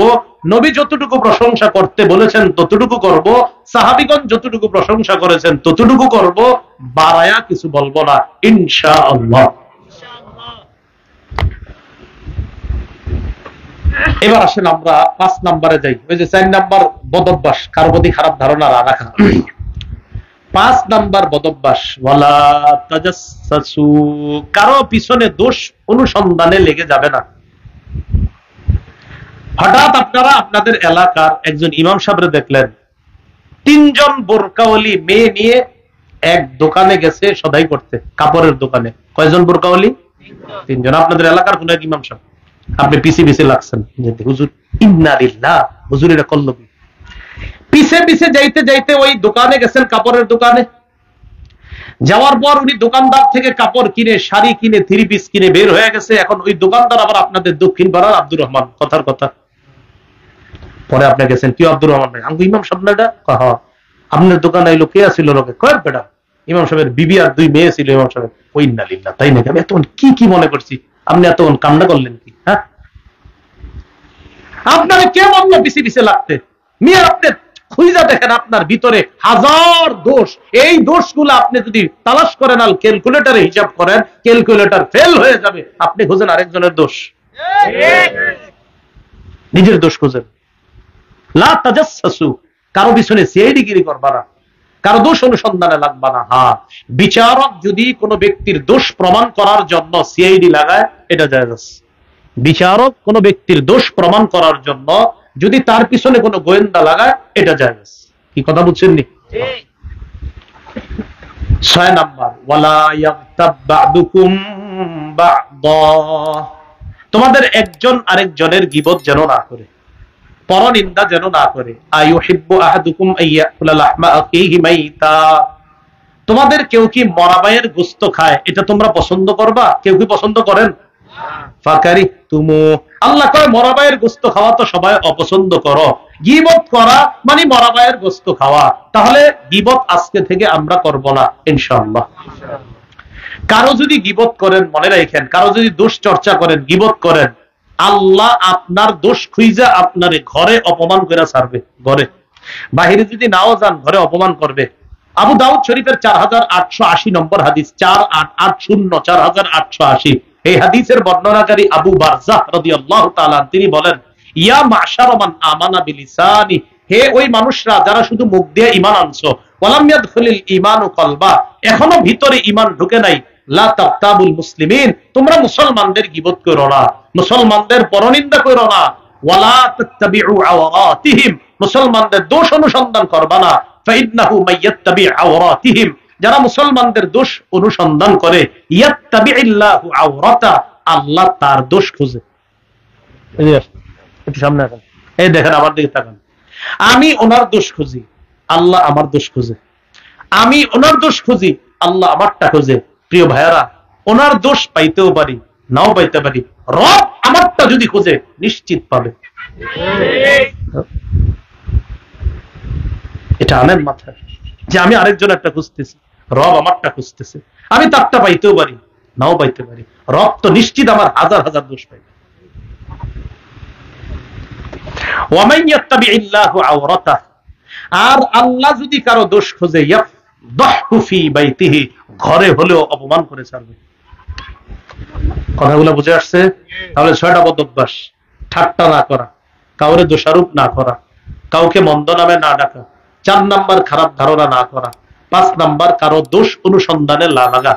নবী যতটুকু প্রশংসা করতে বলেছেন ততটুকু করব, সাহাবীগণ যতটুকু প্রশংসা করেছেন ততটুকু করব, বাড়ায়া কিছু বলবো না, ইনশাআল্লাহ। এবার আসেন আমরা 5 নম্বরে যাই। ওই যে 4 নাম্বার বদঅভ্যাস, কারো প্রতি খারাপ ধারণা রাখা। 5 নাম্বার বদঅভ্যাস, ওয়ালা তাজাসসু, কারো পিছনে দোষ অনুসন্ধানে লেগে যাবে না। হঠাৎ আপনারা আপনাদের এলাকার একজন ইমাম সাহেবরে দেখলেন, 3 জন বোরকাওয়ালি মেয়ে নিয়ে এক দোকানে গেছে সদাই করতে, কাপড়ের দোকানে। কয়জন বোরকাওয়ালি? 3 জন। আপনাদের এলাকার কোন এক ইমাম সাহেব, আপনি পিছে পিছে লাগছেন, হুজুর ইন্না লিল্লাহ, হুজুর এটা করল কি? পিছে পিছে যাইতে যাইতে ওই দোকানে গেছেন, কাপড়ের দোকানে। যাওয়ার পর উনি দোকানদার থেকে কাপড় কিনে, শাড়ি কিনে, 3 পিস কিনে বের হয়ে গেছে। এখন ওই দোকানদার আবার আপনাদের দক্ষিণ পাড়ার আব্দুর রহমান, কথার কথা। পরে আপনি গেছেন, কি আব্দুর রহমান ভাই? আমি ইমাম সাহেব না, এটা আপনার দোকানে এলো কে আসছিল? লোকে কয়েক বেটা ইমাম সাহেবের বিবি আর 2 মেয়ে ছিল ইমাম সাহেব। ওই ইন্না লিল্লাহ, তাই নাকি? আমি এতক্ষণ কি কি মনে করছি, আপনি এতক্ষণ কান্না করলেন কি? হ্যাঁ, আপনারা কে বললো পিছে পিছে লাগতে? মিয়া, আপনি খুঁজা দেখেন আপনার ভিতরে হাজার দোষ। এই দোষগুলো আপনি যদি তালাশ করেন আর ক্যালকুলেটরে হিসাব করেন, ক্যালকুলেটর ফেল হয়ে যাবে। আপনি খুঁজেন আরেকজনের দোষ, নিজের দোষ খুঁজেন। লা তাজাসসু, কারো পিছনে সিআইডিগিরি করবা না, কারো দোষ অনুসন্ধানে লাগবা না। হ্যাঁ, বিচারক যদি কোনো ব্যক্তির দোষ প্রমাণ করার জন্য সিআইডি লাগায়, এটা জায়েজ। বিচারক কোন ব্যক্তির দোষ প্রমাণ করার জন্য যদি তার পিছনে কোনো গোয়েন্দা লাগায়, এটা জায়েজ। কি কথা বুঝছেন নি? 6 নাম্বার, ওয়ালা ইয়াগতাব বা'দুকুম বা'দা, তোমাদের একজন আরেকজনের গীবত যেন না করে, পরনিন্দা যেন না করে। আইয়ুহিব্বু আহাদুকুম আইয়াকুলা লাহমা আখিহি মাইতা, তোমাদের কেউ কি মরা ভাইয়ের গোশত খায়, এটা তোমরা পছন্দ করবা? কেউ কি পছন্দ করেন? ফাকারিহতুমু, আল্লাহ কয় মরা ভাইয়ের গোশত খাওয়া তো সবাই অপছন্দ করো। গীবত করা মানে মরা ভাইয়ের গোশত খাওয়া। তাহলে গীবত আজকে থেকে আমরা করব না, ইনশাআল্লাহ। কারো যদি গীবত করেন, মনে রাখেন, কারো যদি দোষ চর্চা করেন, গীবত করেন, আল্লাহ আপনার দোষ খুঁজা আপনারে ঘরে অপমান করে ছাড়বে, ঘরে। বাহিরে যদি নাও যান ঘরে অপমান করবে। আবু দাউদ শরীফের 4880 নম্বর হাদিস, 4880 এই হাদিসের বর্ণনাকারী আবু বারজাহ রাদিয়াল্লাহু তাআলা তিনি বলেন, ইয়া মাশার মান আমানা বিলিসানি, হে ওই মানুষরা যারা শুধু মুখ দিয়ে ঈমান আনছো, ওয়ালাম ইয়াদখুলিল ঈমানু কলবা, এখনো ভিতরে ঈমান ঢুকে নাই, লা তাকতাবুল মুসলিমিন, তোমরা মুসলমানদের গীবত করো না, মুসলমানদের পরনিন্দা করো না, ওয়ালা তাত্তাবিউ আওরাতিহিম, মুসলমানদের দোষ অনুসন্ধান করবা না, ফাইন্নাহু মাইয়াত্তাবি আওরাতিহিম, যারা মুসলমানদের দোষ অনুসন্ধান করে, ইয়াত্তাবিল্লাহু আওরাতা, আল্লাহ তার দোষ খুঁজে। একটু সামনে আসেন, এই দেখেন আমার দিকে তাকান, আমি ওনার দোষ খুঁজি, আল্লাহ আমার দোষ খুঁজে, আমি ওনার দোষ খুঁজি, আল্লাহ আমারটা খুঁজে। প্রিয় ভাইয়ারা, ওনার দোষ পাইতেও পারি, নাও পাইতে পারি, রব আমারটা যদি খুঁজে নিশ্চিত পাবে। এটা আনেন মাথায় যে আমি আরেকজন একটা খুঁজতেছি, রব আমারটা খুঁজতেছে, আমি তারটা পাইতেও পারি, নাও পাইতে পারি, রব তো নিশ্চিত আমার হাজার হাজার দোষ পাইবে। ওয়ামান ইয়াত্তাবিল্লাহু আওরাতাহ, আর আল্লাহ যদি কারো দোষ খোঁজে, ইয়াফদাহু ফি বাইতিহি, ঘরে হলেও অপমান করে ছাড়বে। কথাগুলো বুঝে আসছে? তাহলে 6টা বদ অভ্যাস: ঠাট্টা না করা, কাউরে দোষারোপ না করা, কাউকে মন্দ নামে না ডাকা, 4 নাম্বার খারাপ ধারণা না করা, 5 নাম্বার কারো দোষ অনুসন্ধানে না লাগা,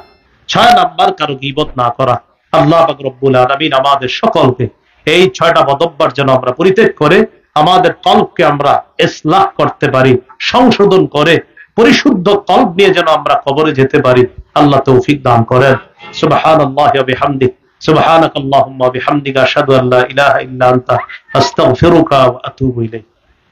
6 নাম্বার কারো গীবত না করা। আল্লাহ পাক রব্বুল আলামিন আমাদের সকলকে এই 6টা বদ অভ্যাস যেন আমরা পরিত্যাগ করে আমাদের কলবকে আমরা ইসলাহ করতে পারি, সংশোধন করে পরিশুদ্ধ কলব নিয়ে যেন আমরা কবরে যেতে পারি। আল্লাহ তৌফিক দান করেন। সুবহানাল্লাহি ওয়া বিহামদিহি, সুবহানাকাল্লাহুম্মা ওয়া বিহামদিকা, আশহাদু আল্লা ইলাহা ইল্লা আনতা, আস্তাগফিরুকা ওয়া আতুবু ইলাইক।